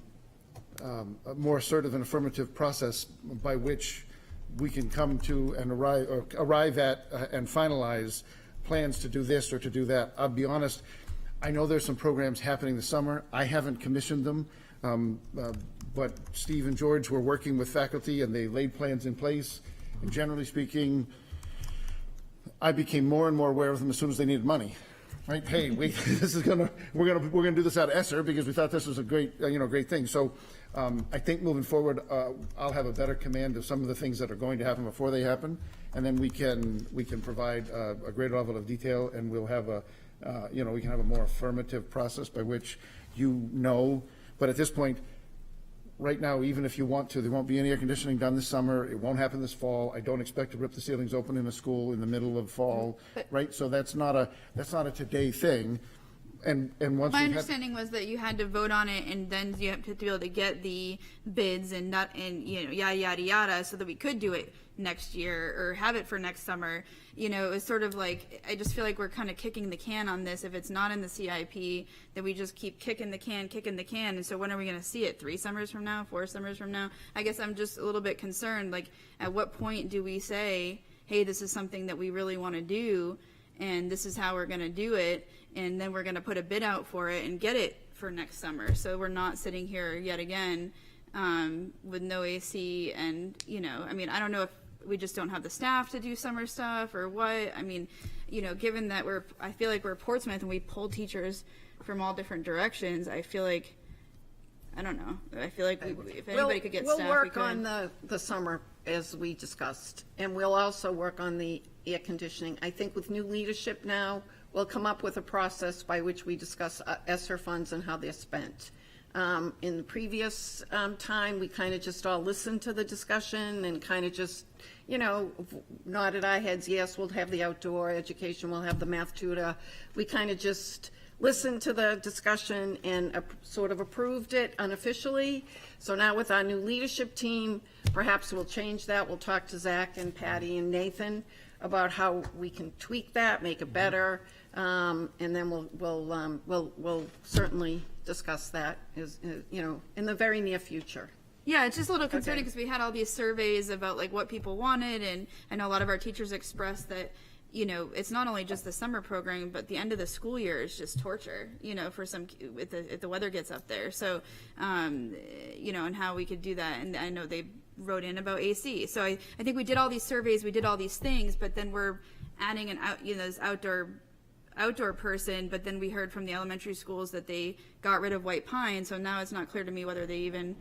affirmative process by which we can come to and arrive at and finalize plans to do this or to do that. I'll be honest, I know there's some programs happening this summer. I haven't commissioned them, but Steve and George were working with faculty and they laid plans in place. And generally speaking, I became more and more aware of them as soon as they needed money. Right? Hey, we're gonna do this out of ESSER because we thought this was a great thing. So I think moving forward, I'll have a better command of some of the things that are going to happen before they happen, and then we can provide a greater level of detail, and we'll have we can have a more affirmative process by which but at this point, right now, even if you want to, there won't be any air conditioning done this summer. It won't happen this fall. I don't expect to rip the ceilings open in a school in the middle of fall, right? So that's not a today thing. And once my understanding was that you had to vote on it, and then you have to be able to get the bids and yada yada yada, so that we could do it next year or have it for next summer. It was sort of like, I just feel like we're kind of kicking the can on this. If it's not in the CIP, then we just keep kicking the can. And so when are we going to see it? 3 summers from now? 4 summers from now? I guess I'm just a little bit concerned. Like, at what point do we say, hey, this is something that we really want to do, and this is how we're going to do it, and then we're going to put a bid out for it and get it for next summer, so we're not sitting here yet again with no AC. And I don't know if we just don't have the staff to do summer stuff or what. Given that I feel like we're Portsmouth and we pull teachers from all different directions, I feel like, I don't know, if anybody could get staff, we'll work on the summer as we discussed, and we'll also work on the air conditioning. I think with new leadership now, we'll come up with a process by which we discuss ESSER funds and how they're spent. In the previous time, we kind of just all listened to the discussion and kind of just, nodded our heads, yes, we'll have the outdoor education, we'll have the math tutor. We kind of just listened to the discussion and sort of approved it unofficially. So now with our new leadership team, perhaps we'll change that. We'll talk to Zach and Patty and Nathan about how we can tweak that, make it better, and then we'll certainly discuss that in the very near future. Yeah, it's just a little concerning because we had all these surveys about what people wanted, and I know a lot of our teachers expressed that it's not only just the summer program, but the end of the school year is just torture, for some, if the weather gets up there. So, and how we could do that. And I know they wrote in about AC. So I think we did all these surveys, we did all these things, but then we're adding this outdoor person, but then we heard from the elementary schools that they got rid of White Pine. So now it's not clear to me whether they even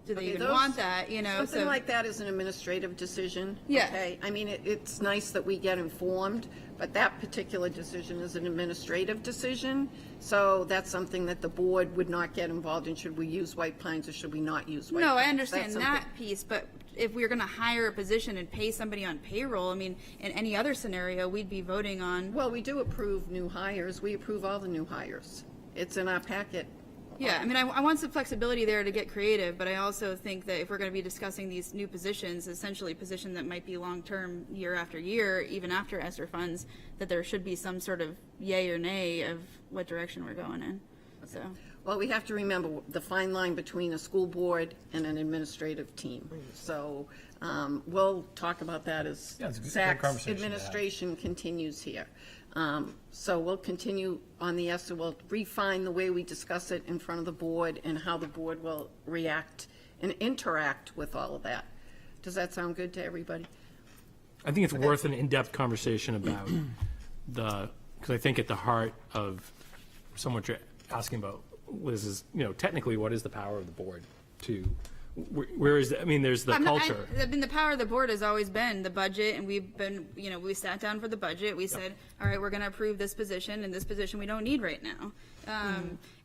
want that, Something like that is an administrative decision. Yeah. Okay. It's nice that we get informed, but that particular decision is an administrative decision. So that's something that the board would not get involved in. Should we use White Pines or should we not use White Pines? No, I understand that piece, but if we're going to hire a position and pay somebody on payroll, in any other scenario, we'd be voting on. Well, we do approve new hires. We approve all the new hires. It's in our packet. Yeah, I want some flexibility there to get creative, but I also think that if we're going to be discussing these new positions, essentially positions that might be long-term year after year, even after ESSER funds, that there should be some sort of yay or nay of what direction we're going in. So. Well, we have to remember the fine line between a school board and an administrative team. So we'll talk about that as Zach's administration continues here. So we'll continue on the ESSER. We'll refine the way we discuss it in front of the board and how the board will react and interact with all of that. Does that sound good to everybody? I think it's worth an in-depth conversation about because I think at the heart of someone asking about is technically what is the power of the board to where is, I mean, there's the culture. I mean, the power of the board has always been the budget, and we've been, we sat down for the budget. We said, all right, we're going to approve this position, and this position we don't need right now.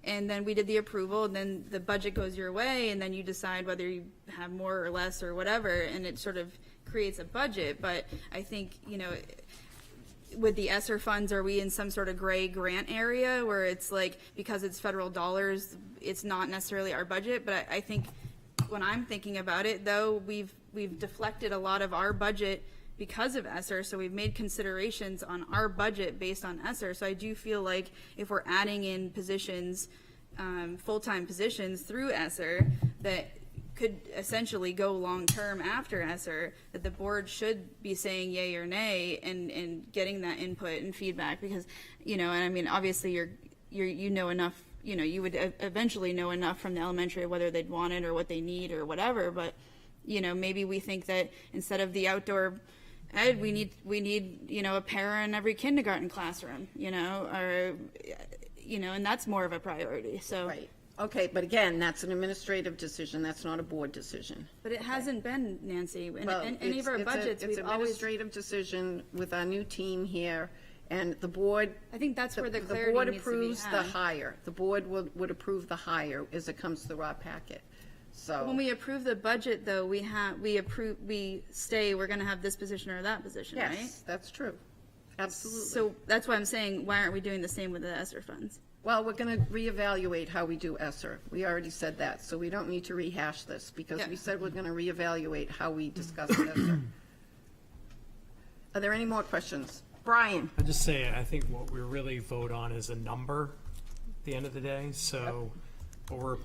And then we did the approval, and then the budget goes your way, and then you decide whether you have more or less or whatever, and it sort of creates a budget. But I think, with the ESSER funds, are we in some sort of gray grant area where it's like, because it's federal dollars, it's not necessarily our budget? But I think when I'm thinking about it, though, we've deflected a lot of our budget because of ESSER, so we've made considerations on our budget based on ESSER. So I do feel like if we're adding in positions, full-time positions through ESSER that could essentially go long-term after ESSER, that the board should be saying yay or nay and getting that input and feedback, because, and I mean, obviously you know enough, you would eventually know enough from the elementary whether they'd want it or what they need or whatever, but, maybe we think that instead of the outdoor ed, we need, a para in every kindergarten classroom, or, and that's more of a priority, so. Right. Okay, but again, that's an administrative decision, that's not a board decision. But it hasn't been, Nancy, in Well, any of our budgets, it's we've an always, administrative decision with our new team here, and the board. I think that's where the The clarity board needs to be approves the had. hire. The board would approve the hire as it comes to the raw packet. So. When we approve the budget, though, we say we're gonna have this position or that position, right? Yes, that's true. Absolutely. So that's why I'm saying, why aren't we doing the same with the ESSER funds? Well, we're going to reevaluate how we do ESSER. We already said that, so we don't need to rehash this, because Yeah. we said we're going to reevaluate how we discuss ESSER. Are there any more questions? Brian? I just say, I think what we really vote on is a number at the end of the day. So what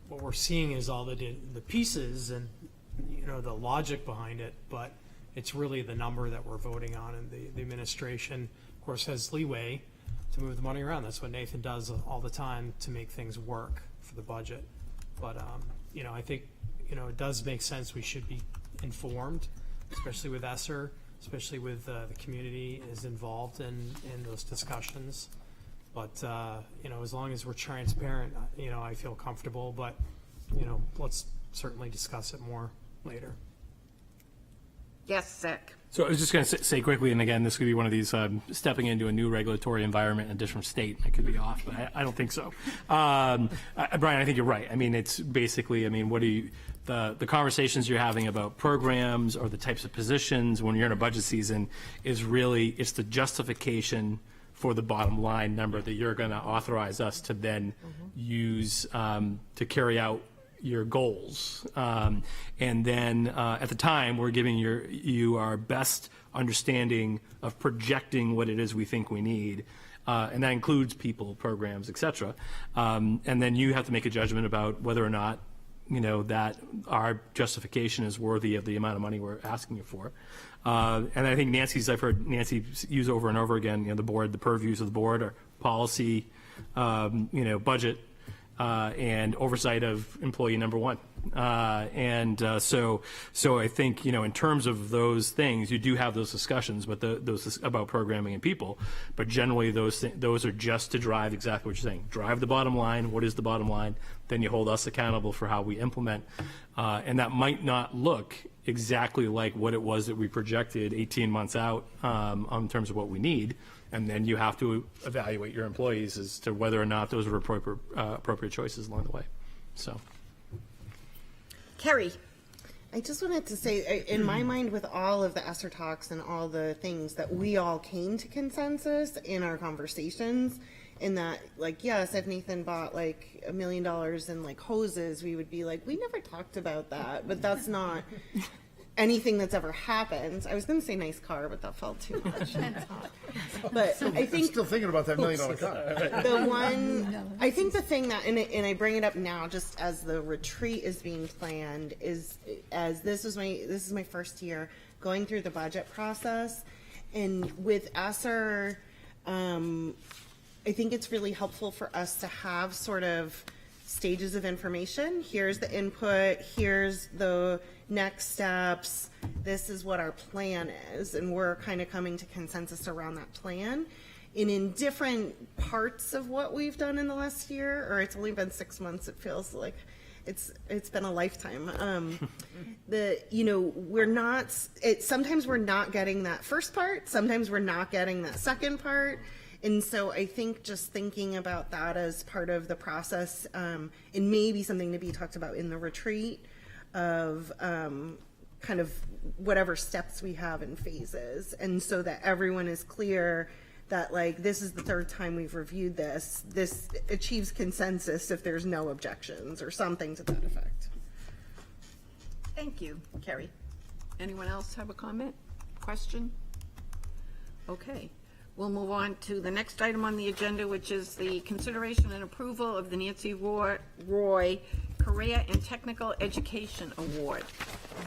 we're seeing is all the pieces and, the logic behind it, but it's really the number that we're voting on, and the administration, of course, has leeway to move the money around. That's what Nathan does all the time to make things work for the budget. But, I think, it does make sense. We should be informed, especially with ESSER, especially with the community is involved in those discussions. But, as long as we're transparent, I feel comfortable. But, let's certainly discuss it more later. Yes, Zach? So I was just going to say quickly, and again, this could be one of these stepping into a new regulatory environment in a different state. I could be off, but I don't think so. Brian, I think you're right. I mean, it's basically, what do you, the conversations you're having about programs or the types of positions when you're in a budget season is really, it's the justification for the bottom line number that you're going to authorize us to then use to carry out your goals. And then at the time, we're giving you our best understanding of projecting what it is we think we need. And that includes people, programs, et cetera. And then you have to make a judgment about whether or not, that our justification is worthy of the amount of money we're asking you for. And I think I've heard Nancy use over and over again, the board, the purviews of the board are policy, budget, and oversight of employee number one. So I think, in terms of those things, you do have those discussions, but those about programming and people, but generally those are just to drive exactly what you're saying. Drive the bottom line. What is the bottom line? Then you hold us accountable for how we implement. And that might not look exactly like what it was that we projected 18 months out in terms of what we need. And then you have to evaluate your employees as to whether or not those are appropriate choices along the way. So, Kerry? I just wanted to say, in my mind, with all of the ESSER talks and all the things that we all came to consensus in our conversations, in that, yes, if Nathan bought $1 million in hoses, we would be like, we never talked about that, but that's not anything that's ever happened. I was going to say nice car, but that felt too much. But I think Still thinking about that $1 million car. I think the thing that, and I bring it up now, just as the retreat is being planned, is as this is my first year going through the budget process, and with ESSER, I think it's really helpful for us to have sort of stages of information. Here's the input, here's the next steps, this is what our plan is, and we're kind of coming to consensus around that plan. And in different parts of what we've done in the last year, or it's only been 6 months, it feels like, it's been a lifetime. We're not, sometimes we're not getting that first part, sometimes we're not getting that second part. And so I think just thinking about that as part of the process, and maybe something to be talked about in the retreat of kind of whatever steps we have in phases. And so that everyone is clear that like, this is the third time we've reviewed this achieves consensus if there's no objections or something to that effect. Thank you, Carrie. Anyone else have a comment, question? Okay, we'll move on to the next item on the agenda, which is the consideration and approval of the Nancy Roy Career and Technical Education Award.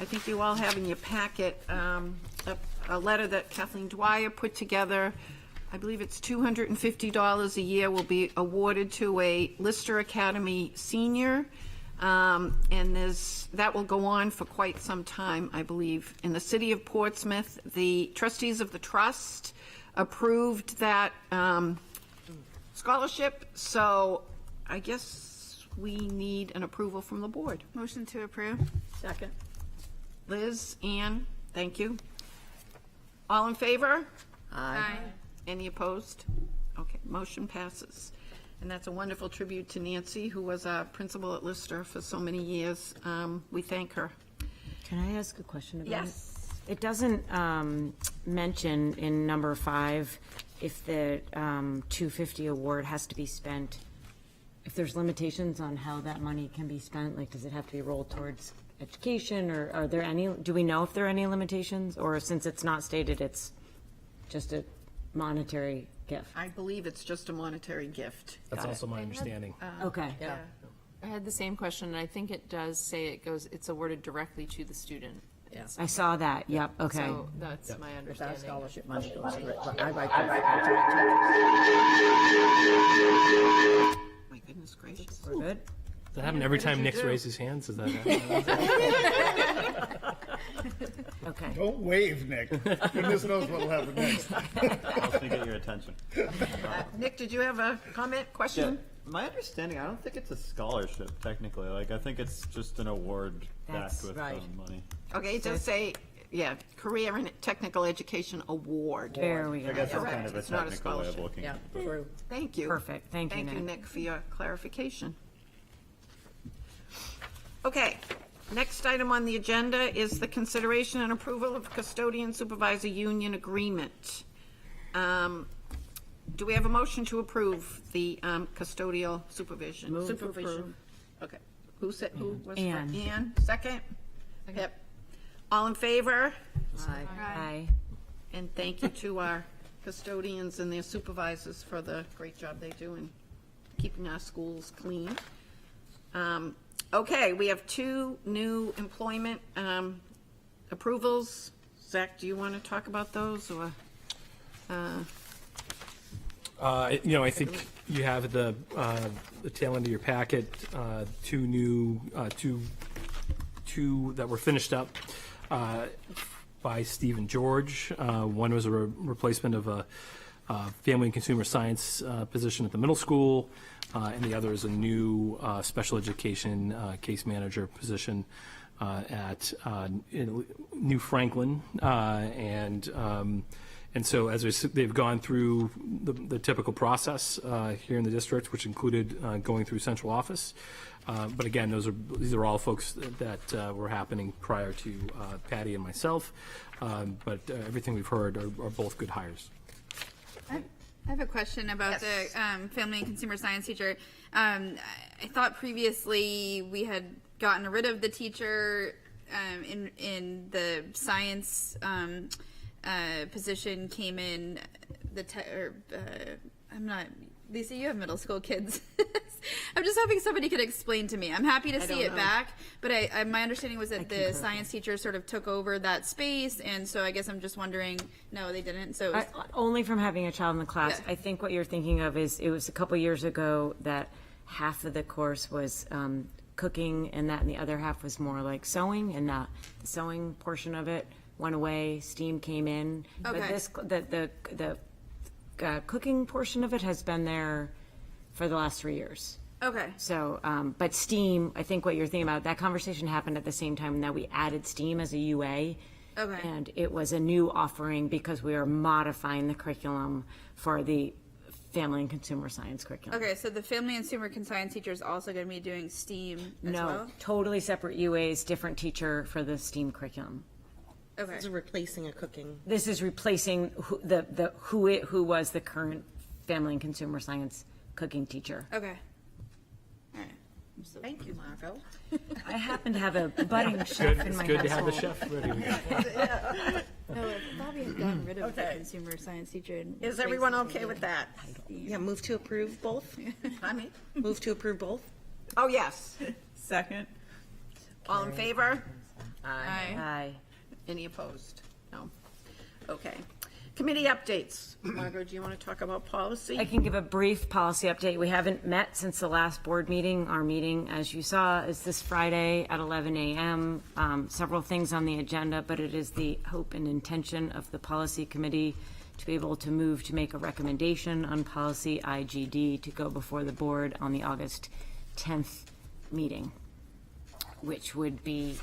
I think you all have in your packet a letter that Kathleen Dwyer put together. I believe it's $250 a year will be awarded to a Lister Academy senior. And that will go on for quite some time, I believe. In the city of Portsmouth, the trustees of the trust approved that scholarship, so I guess we need an approval from the board. Motion to approve. Second. Liz, Ann, thank you. All in favor? Aye. Any opposed? Okay, motion passes. And that's a wonderful tribute to Nancy, who was a principal at Lister for so many years. We thank her. Can I ask a question about it? Yes. It doesn't mention in number 5 if the 250 award has to be spent, if there's limitations on how that money can be spent, like does it have to be rolled towards education, or are there any, do we know if there are any limitations, or since it's not stated, it's just a monetary gift? I believe it's just a monetary gift. That's also my understanding. Okay. Yeah. Uh, I had the same question, and I think it does say it's awarded directly to the student. Yes. I saw that, yep, okay. So that's my Without understanding. scholarship money goes to it. But I like to. My goodness gracious. We're good? Does that happen every time Nick raises his hands? Is that Okay. Don't wave, Nick. Goodness knows what'll happen next. Helps me get your attention. Nick, did you have a comment, question? My understanding, I don't think it's a scholarship technically. Like, I think it's just an award That's backed with right. money. Okay, it does say, yeah, Career and Technical Education Award. There we I guess go. that's kind of a It's not a technical way of scholarship. looking Yeah, at it. true. Thank you. Perfect, thank you, Thank you, Nick. Nick, for your clarification. Okay, next item on the agenda is the consideration and approval of custodian supervisor union agreement. Do we have a motion to approve the custodial supervision? Move to Supervision. approve. Okay, who said, who was? Ann. Ann, second? Yep. All in favor? Aye. Aye. And thank you to our custodians and their supervisors for the great job they do in keeping our schools clean. Okay, we have 2 new employment approvals. Zach, do you want to talk about those, or? I think you have the tail end of your packet, 2 new, two that were finished up by Steve and George. One was a replacement of a family and consumer science position at the middle school, and the other is a new special education case manager position at New Franklin. And so as they've gone through the typical process here in the district, which included going through central office. But again, these are all folks that were happening prior to Patty and myself. But everything we've heard are both good hires. I have a question about the family and consumer science teacher. I thought previously we had gotten rid of the teacher in the science position came in I'm not, Lisa, you have middle school kids. I'm just hoping somebody could explain to me. I'm happy to see it back, but my understanding was that the science teacher sort of took over that space, and so I guess I'm just wondering, no, they didn't. So it was, Only from having a child in the class. Yeah. I think what you're thinking of is, it was a couple years ago that half of the course was cooking, and the other half was more like sewing, and the sewing portion of it went away. STEAM came in. Okay. But the cooking portion of it has been there for the last 3 years. Okay. So, but STEAM, I think what you're thinking about, that conversation happened at the same time that we added STEAM as a UA. Okay. And it was a new offering because we are modifying the curriculum for the family and consumer science curriculum. Okay, so the family and consumer science teacher is also going to be doing STEAM as No, well? totally separate UAs, different teacher for the STEAM curriculum. Okay. It's replacing a cooking. This is replacing who was the current family and consumer science cooking teacher. Okay. All right. Thank you, Margot. I happen to have a budding Good, chef in it's my good to have the household. chef ready. No, Bobby had gotten rid of the consumer science teacher. And Is everyone okay with that? Yeah, move to approve both. Honey? Move to approve both. Oh, yes. Second. All in favor? Aye. Aye. Any opposed? No. Okay. Committee updates. Margot, do you want to talk about policy? I can give a brief policy update. We haven't met since the last board meeting. Our meeting, as you saw, is this Friday at 11 a.m. Several things on the agenda, but it is the hope and intention of the policy committee to be able to move to make a recommendation on policy IGD to go before the board on the August 10th meeting, which would be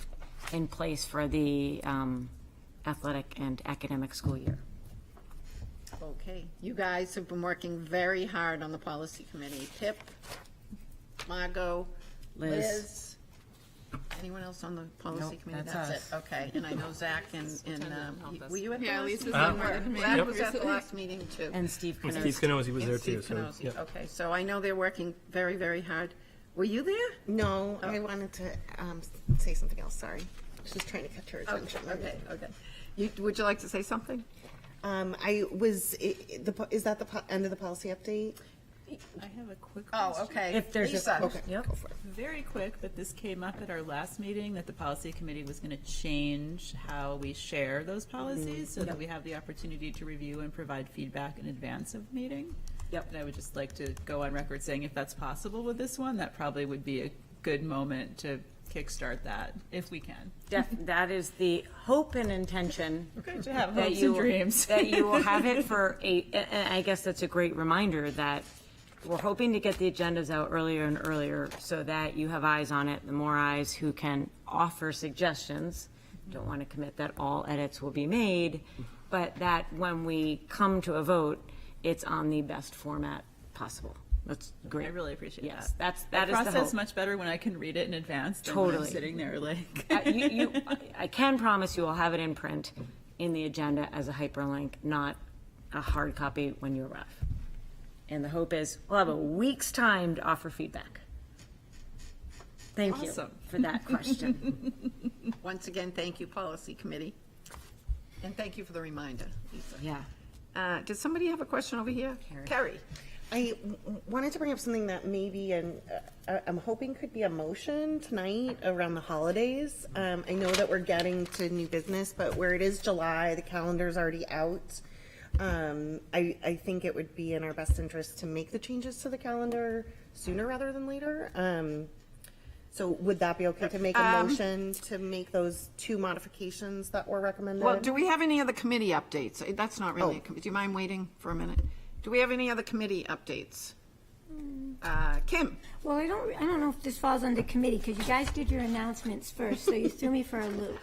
in place for the athletic and academic school year. Okay. You guys have been working very hard on the policy committee. Pip, Margot, Liz. Anyone else on the policy committee? That's it. Okay. And I know Zach and were you at the Yeah, last Lisa's meeting? on part of the committee. Zach was at the last meeting too. And Steve And Kanoz. Steve Canozzi was And there Steve too, so, Canozzi. yep. Okay, so I know they're working very, very hard. Were you there? No, I wanted to say something else. Sorry. Just trying to catch her attention. Okay. Would you like to say something? I was, is that the end of the policy update? I have a quick Oh, question. okay. If there's Lisa. a, yep. Go for it. Very quick, but this came up at our last meeting, that the policy committee was going to change how we share those policies so that we have the opportunity to review and provide feedback in advance of the meeting. Yep. And I would just like to go on record saying if that's possible with this one, that probably would be a good moment to kickstart that, if we can. That is the hope and intention. Okay, to have that hopes you and will- dreams. That you will have it for and I guess that's a great reminder that we're hoping to get the agendas out earlier and earlier so that you have eyes on it, the more eyes who can offer suggestions. Don't want to commit that all edits will be made, but that when we come to a vote, it's on the best format possible. That's great. I really appreciate Yes, that. that is the process hope. much better when I can read it in advance than when Totally. I'm sitting there like. I can promise you will have it in print in the agenda as a hyperlink, not a hard copy when you arrive. And the hope is we'll have a week's time to offer feedback. Thank you Awesome. for that question. Once again, thank you, policy committee. And thank you for the reminder, Lisa. Yeah. Did somebody have a question over here? Carrie. I wanted to bring up something that maybe I'm hoping could be a motion tonight around the holidays. I know that we're getting to new business, but where it is July, the calendar's already out. I think it would be in our best interest to make the changes to the calendar sooner rather than later. So would that be okay to make a motion to make those two modifications that were recommended? Well, do we have any other committee updates? That's not really a committee. Do you mind waiting for a minute? Do we have any other committee updates? Kim? Well, I don't know if this falls under committee, because you guys did your announcements first, so you threw me for a loop.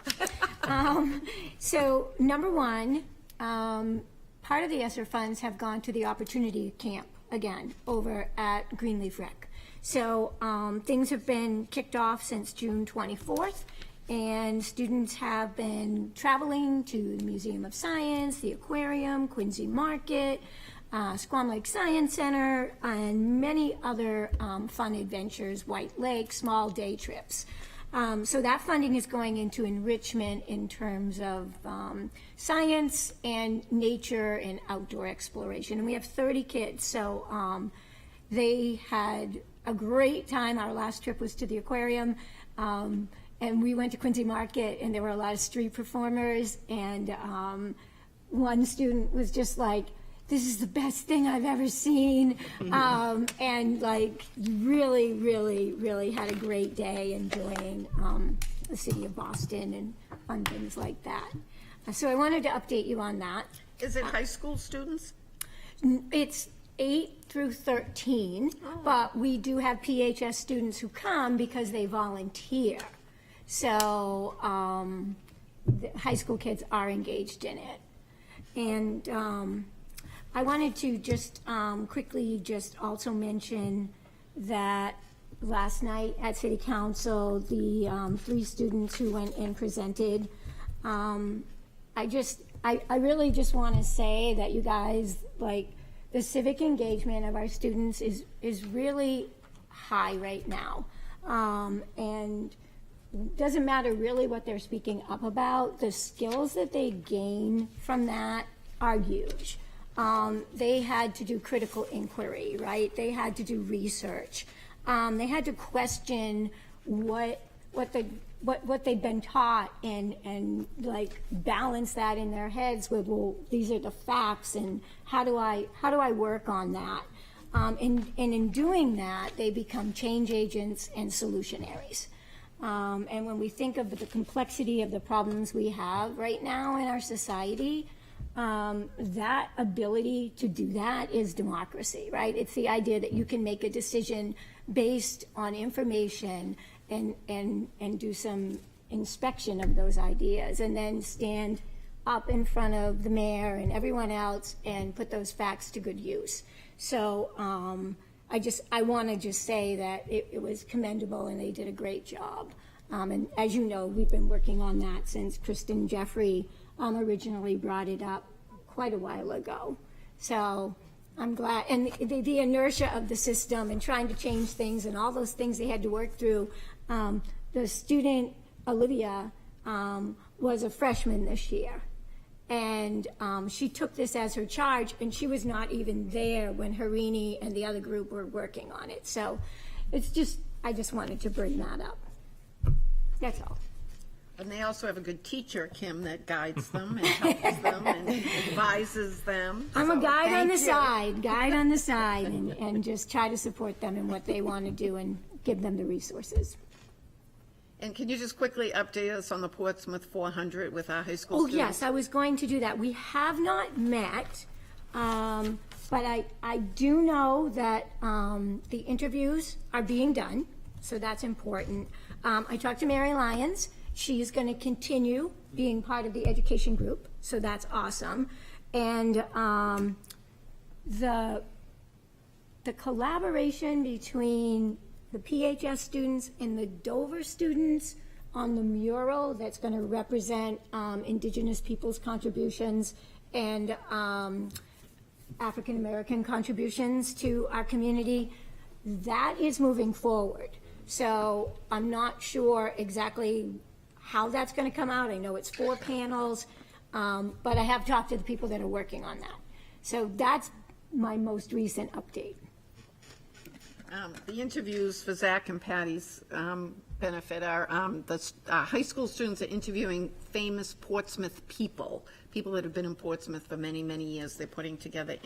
So, number one, part of the ESSER funds have gone to the Opportunity Camp again over at Greenleaf Rec. So, things have been kicked off since June 24th, and students have been traveling to the Museum of Science, the Aquarium, Quincy Market, Squam Lake Science Center, and many other fun adventures, White Lake, small day trips. So that funding is going into enrichment in terms of science and nature and outdoor exploration. And we have 30 kids, so they had a great time. Our last trip was to the aquarium, and we went to Quincy Market, and there were a lot of street performers, and one student was just like, this is the best thing I've ever seen. And like really, really, really had a great day enjoying the city of Boston and fun things like that. So I wanted to update you on that. Is it high school students? It's 8 through 13, but we do have PHS students who come because they volunteer. So the high school kids are engaged in it. And I wanted to just quickly just also mention that last night at City Council, the 3 students who went and presented, I really just want to say that you guys, like, the civic engagement of our students is really high right now. And doesn't matter really what they're speaking up about, the skills that they gain from that are huge. They had to do critical inquiry, right? They had to do research. They had to question what they'd been taught and like balance that in their heads with, well, these are the facts and how do I work on that? And in doing that, they become change agents and solutionaries. And when we think of the complexity of the problems we have right now in our society, that ability to do that is democracy, right? It's the idea that you can make a decision based on information and do some inspection of those ideas and then stand up in front of the mayor and everyone else and put those facts to good use. So I want to just say that it was commendable and they did a great job. And as you know, we've been working on that since Kristen Jeffrey originally brought it up quite a while ago. So I'm glad, and the inertia of the system and trying to change things and all those things they had to work through. The student, Olivia, was a freshman this year. And she took this as her charge, and she was not even there when Harini and the other group were working on it. So it's just, I just wanted to bring that up. That's all. And they also have a good teacher, Kim, that guides them and helps them and advises them. I'm a So, guide on thank the you. side, and just try to support them in what they want to do and give them the resources. And can you just quickly update us on the Portsmouth 400 with our high school Oh, students? yes, I was going to do that. We have not met, but I do know that the interviews are being done, so that's important. I talked to Mary Lyons. She's going to continue being part of the education group, so that's awesome. And the collaboration between the PHS students and the Dover students on the mural that's going to represent Indigenous peoples' contributions and African American contributions to our community, that is moving forward. So I'm not sure exactly how that's going to come out. I know it's 4 panels, but I have talked to the people that are working on that. So that's my most recent update. The interviews for Zach and Patty's benefit are the high school students are interviewing famous Portsmouth people that have been in Portsmouth for many, many years. They're putting together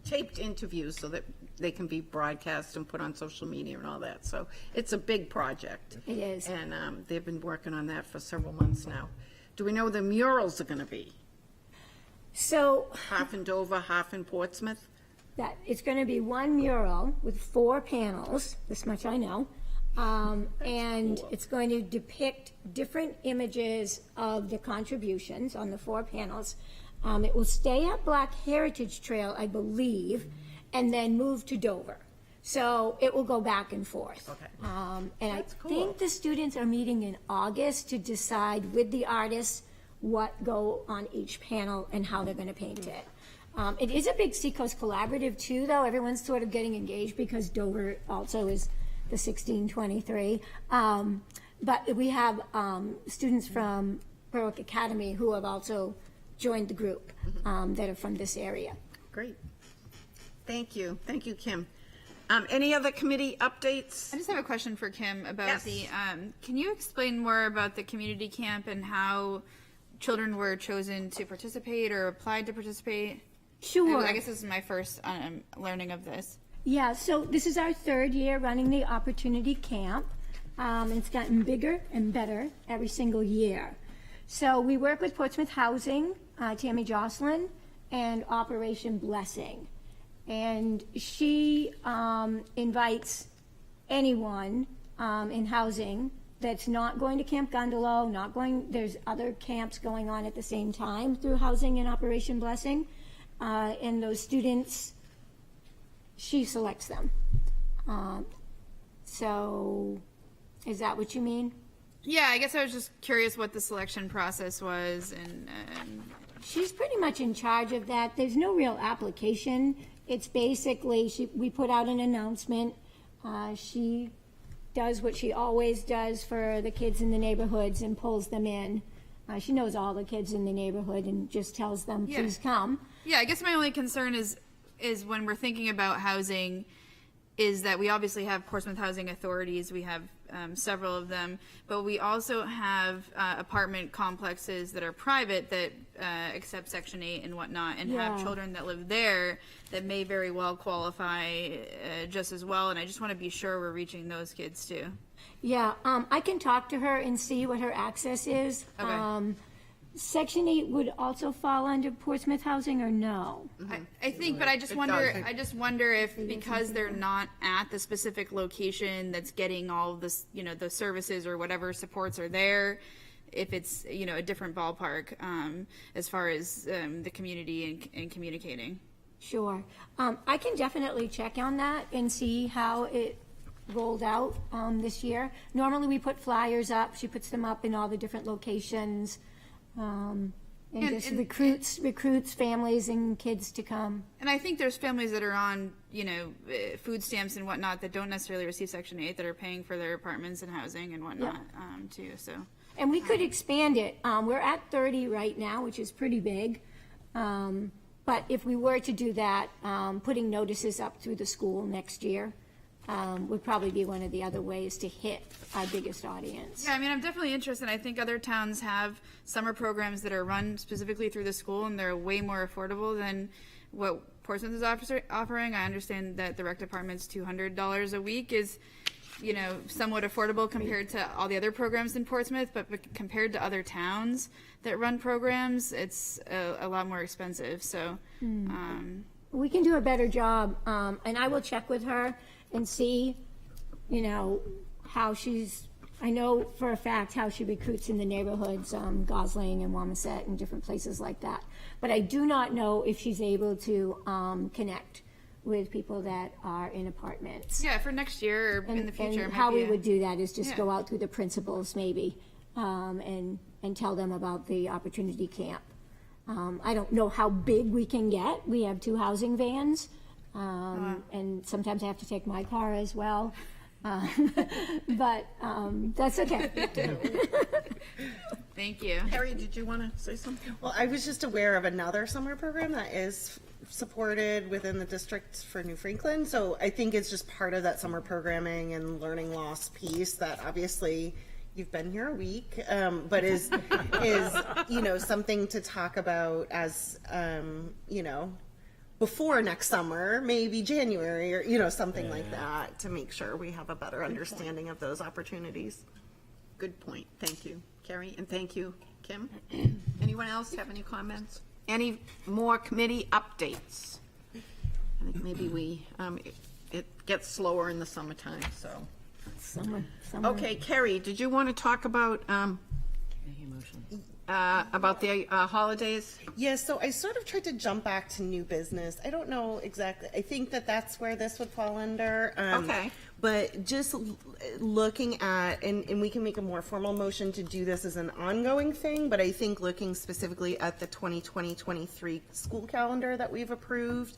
taped interviews so that they can be broadcast and put on social media and all that. So it's a big project. It is. And they've been working on that for several months now. Do we know the murals are going to be? So Half in Dover, half in Portsmouth? that it's going to be one mural with 4 panels, this much I know, and it's going to depict different images of the contributions on the 4 panels. It will stay at Black Heritage Trail, I believe, and then move to Dover. So it will go back and forth. Okay. And That's I cool. think the students are meeting in August to decide with the artists what go on each panel and how they're going to paint it. It is a big Seacoast collaborative too, though. Everyone's sort of getting engaged because Dover also is the 1623. But we have students from Berwick Academy who have also joined the group that are from this area. Great. Thank you. Thank you, Kim. Any other committee updates? I just have a question for Kim about Yes. the, can you explain more about the community camp and how children were chosen to participate or applied to participate? Sure. I guess this is my first learning of this. Yeah, so this is our 3rd year running the Opportunity Camp. It's gotten bigger and better every single year. So we work with Portsmouth Housing, Tammy Jocelyn, and Operation Blessing. And she invites anyone in housing that's not going to Camp Gundalow, not going, there's other camps going on at the same time through housing and Operation Blessing. And those students, she selects them. So is that what you mean? Yeah, I guess I was just curious what the selection process was, and She's pretty much in charge of that. There's no real application. It's basically, we put out an announcement. She does what she always does for the kids in the neighborhoods and pulls them in. She knows all the kids in the neighborhood and just tells them, Yeah. please come. yeah, I guess my only concern is when we're thinking about housing, is that we obviously have Portsmouth Housing Authorities, we have several of them, but we also have apartment complexes that are private that accept Section 8 and whatnot, and have Yeah. children that live there that may very well qualify just as well, and I just want to be sure we're reaching those kids too. Yeah, I can talk to her and see what her access is. Okay. Section 8 would also fall under Portsmouth Housing or no? I think, but I just wonder if because they're not at the specific location that's getting all of this, the services or whatever supports are there, if it's, a different ballpark as far as the community and communicating. Sure. I can definitely check on that and see how it rolled out this year. Normally, we put flyers up. She puts them up in all the different locations. And just recruits families and kids to come. And I think there's families that are on, food stamps and whatnot that don't necessarily receive Section 8 that are paying for their apartments and housing and whatnot too. So. And we could expand it. We're at 30 right now, which is pretty big. But if we were to do that, putting notices up through the school next year would probably be one of the other ways to hit our biggest audience. Yeah, I mean, I'm definitely interested. I think other towns have summer programs that are run specifically through the school, and they're way more affordable than what Portsmouth is offering. I understand that the rec department's $200 a week is, somewhat affordable compared to all the other programs in Portsmouth, but compared to other towns that run programs, it's a lot more expensive. So, We can do a better job, and I will check with her and see, how I know for a fact how she recruits in the neighborhoods, Gosling and Wamisit and different places like that. But I do not know if she's able to connect with people that are in apartments. yeah, for next year or in the future. And it how might we be would do that is just Yeah. go out through the principals maybe, and tell them about the opportunity camp. I don't know how big we can get. We have 2 housing vans, and sometimes I have to take my car as well. But that's okay. Thank you. Harry, did you want to say something? Well, I was just aware of another summer program that is supported within the district for New Franklin. So I think it's just part of that summer programming and learning loss piece that obviously you've been here a week, but is something to talk about as before next summer, maybe January or something like that, to make sure we have a better understanding of those opportunities. Good point. Thank you, Carrie, and thank you, Kim. Anyone else have any comments? Any more committee updates? I think maybe it gets slower in the summertime, so. Summer. Okay, Carrie, did you want to talk about the holidays? Yes, so I sort of tried to jump back to new business. I don't know exactly. I think that's where this would fall under. Okay. But just looking at, and we can make a more formal motion to do this as an ongoing thing, but I think looking specifically at the 2020-23 school calendar that we've approved,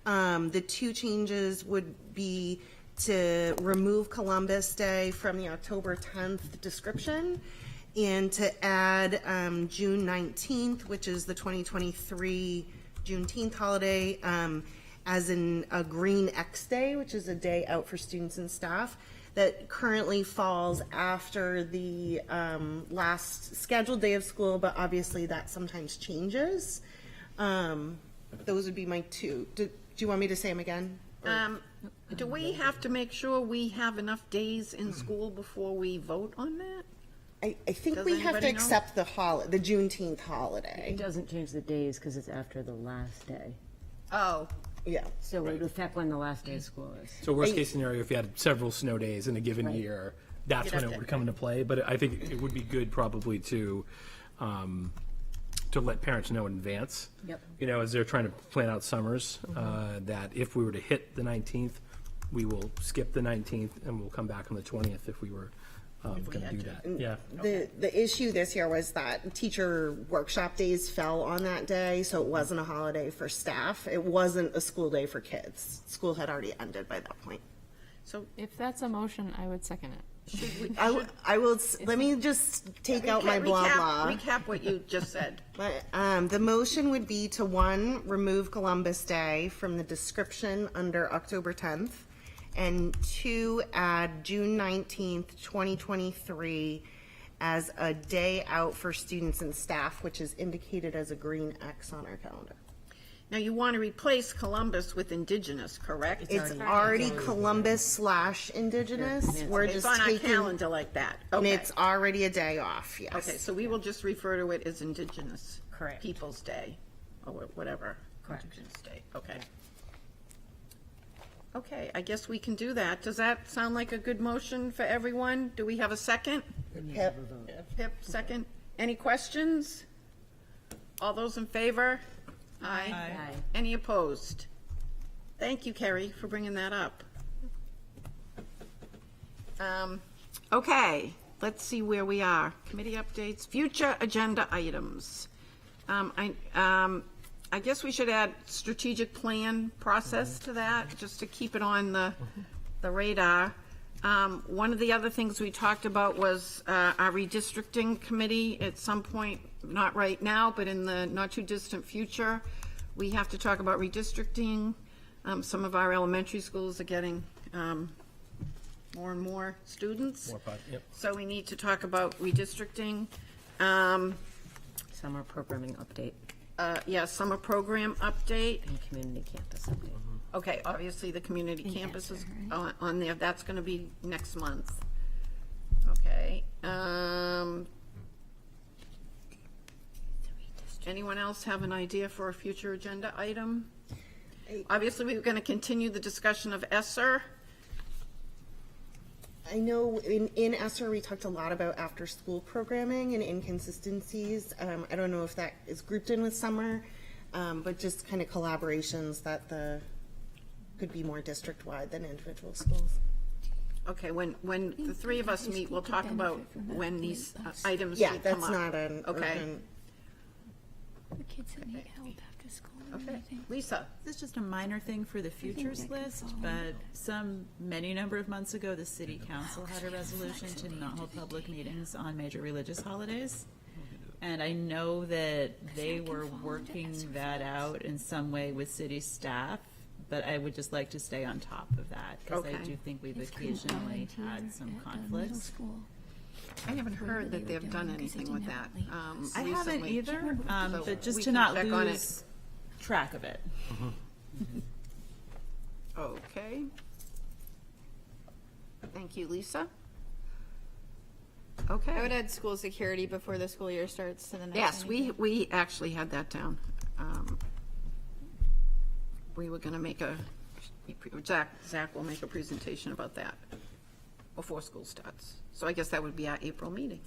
the 2 changes would be to remove Columbus Day from the October 10th description, and to add June 19th, which is the 2023 Juneteenth holiday, as in a Green X Day, which is a day out for students and staff that currently falls after the last scheduled day of school, but obviously that sometimes changes. Those would be my 2. Do you want me to say them again? Do we have to make sure we have enough days in school before we vote on that? I think Does we have to anybody know? accept the Juneteenth holiday. It doesn't change the days because it's after the last day. Oh, Yeah. So it would affect when the last day of school is. So worst case scenario, if you had several snow days in a given year, that's when it would come into play. But I think it would be good probably to let parents know in advance. Yep. You know, as they're trying to plan out summers, that if we were to hit the 19th, we will skip the 19th and we'll come back on the 20th if we were going to do that. Yeah. The issue this year was that teacher workshop days fell on that day, so it wasn't a holiday for staff. It wasn't a school day for kids. School had already ended by that point. So If that's a motion, I would second it. I will, let me just take out my blah blah. Recap what you just said. But, the motion would be to, 1, remove Columbus Day from the description under October 10th, and 2, add June 19th, 2023 as a day out for students and staff, which is indicated as a green X on our calendar. Now, you want to replace Columbus with Indigenous, correct? It's already Columbus/Indigenous. We're It's just on our taking, calendar like that. and Okay. it's already a day off, yes. Okay, so we will just refer to it as Indigenous. Correct. People's Day, or whatever. Correct. Indigenous Day, okay. Okay, I guess we can do that. Does that sound like a good motion for everyone? Do we have a second? Pip. Pip, second. Any questions? All those in favor? Aye. Aye. Any opposed? Thank you, Kerry, for bringing that up. Okay, let's see where we are. Committee updates, future agenda items. I guess we should add strategic plan process to that, just to keep it on the radar. One of the other things we talked about was our redistricting committee at some point, not right now, but in the not too distant future. We have to talk about redistricting. Some of our elementary schools are getting more and more students. Yep. So we need to talk about redistricting. Summer programming update Yeah, summer program update. and community campus update. Okay, obviously, the community campus is on there, that's gonna be next month. Okay, anyone else have an idea for a future agenda item? Obviously, we're gonna continue the discussion of ESSER. I know in ESSER, we talked a lot about after-school programming and inconsistencies. I don't know if that is grouped in with summer, but just kind of collaborations that could be more district-wide than individual schools. Okay, when the three of us meet, we'll talk about when these items Yeah, should come that's up. not an Okay, urgent. The kids that need help after school. okay. Lisa? This is just a minor thing for the futures list, but many number of months ago, the city council had a resolution to not hold public meetings on major religious holidays. And I know that they were working that out in some way with city staff, but I would just like to stay on top of that, because I Okay. do think we've occasionally had some conflicts. I haven't heard that they've done anything with that I haven't recently. either, So but just we to can not check on it. lose track of it. Okay. Thank you, Lisa. I would Okay. add school security before the school year starts to the next. Yes, meeting. we actually had that down. We were gonna make Zach will make a presentation about that before school starts. So I guess that would be our April meeting.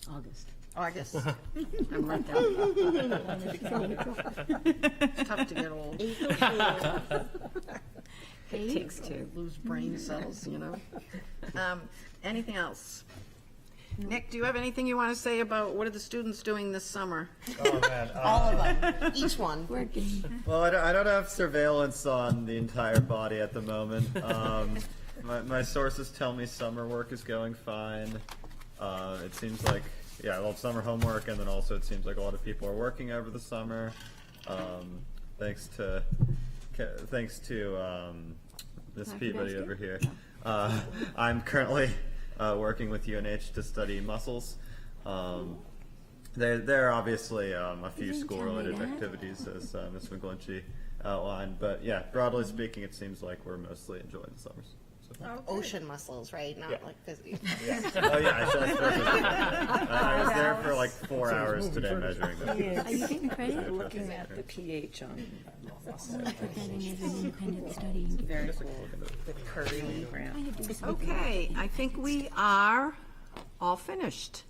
August. August. I'm right down. It's tough to get old. It takes two. Lose brain cells, you know. Anything else? Nick, do you have anything you want to say about what are the students doing this summer? Oh, man. All of them, each one. Well, I don't have surveillance on the entire body at the moment. My sources tell me summer work is going fine. It seems like, summer homework, and then also it seems like a lot of people are working over the summer. Thanks to Miss Peabody over here. I'm currently working with UNH to study mussels. There are obviously a few school-related activities, as Ms. McGlinchey outlined, but yeah, broadly speaking, it seems like we're mostly enjoying the summers. So. ocean mussels, right? Not like physically. Oh, yeah, I was there for like 4 hours today measuring them. Are you getting credit? Looking at the pH on Put that in as an independent study. very cool. The curry. Okay, I think we are all finised.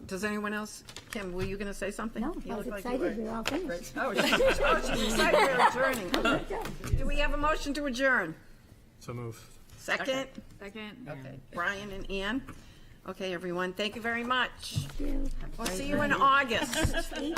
Does anyone else? Kim, were you going to say something? No, You I was look like you excited, were. we're all finished. She's excited we're adjourning. Do we have a motion to adjourn? So move. Second? Second. Okay, Brian and Ann. Okay, everyone, thank you very much. Thank you. We'll see you in August. 8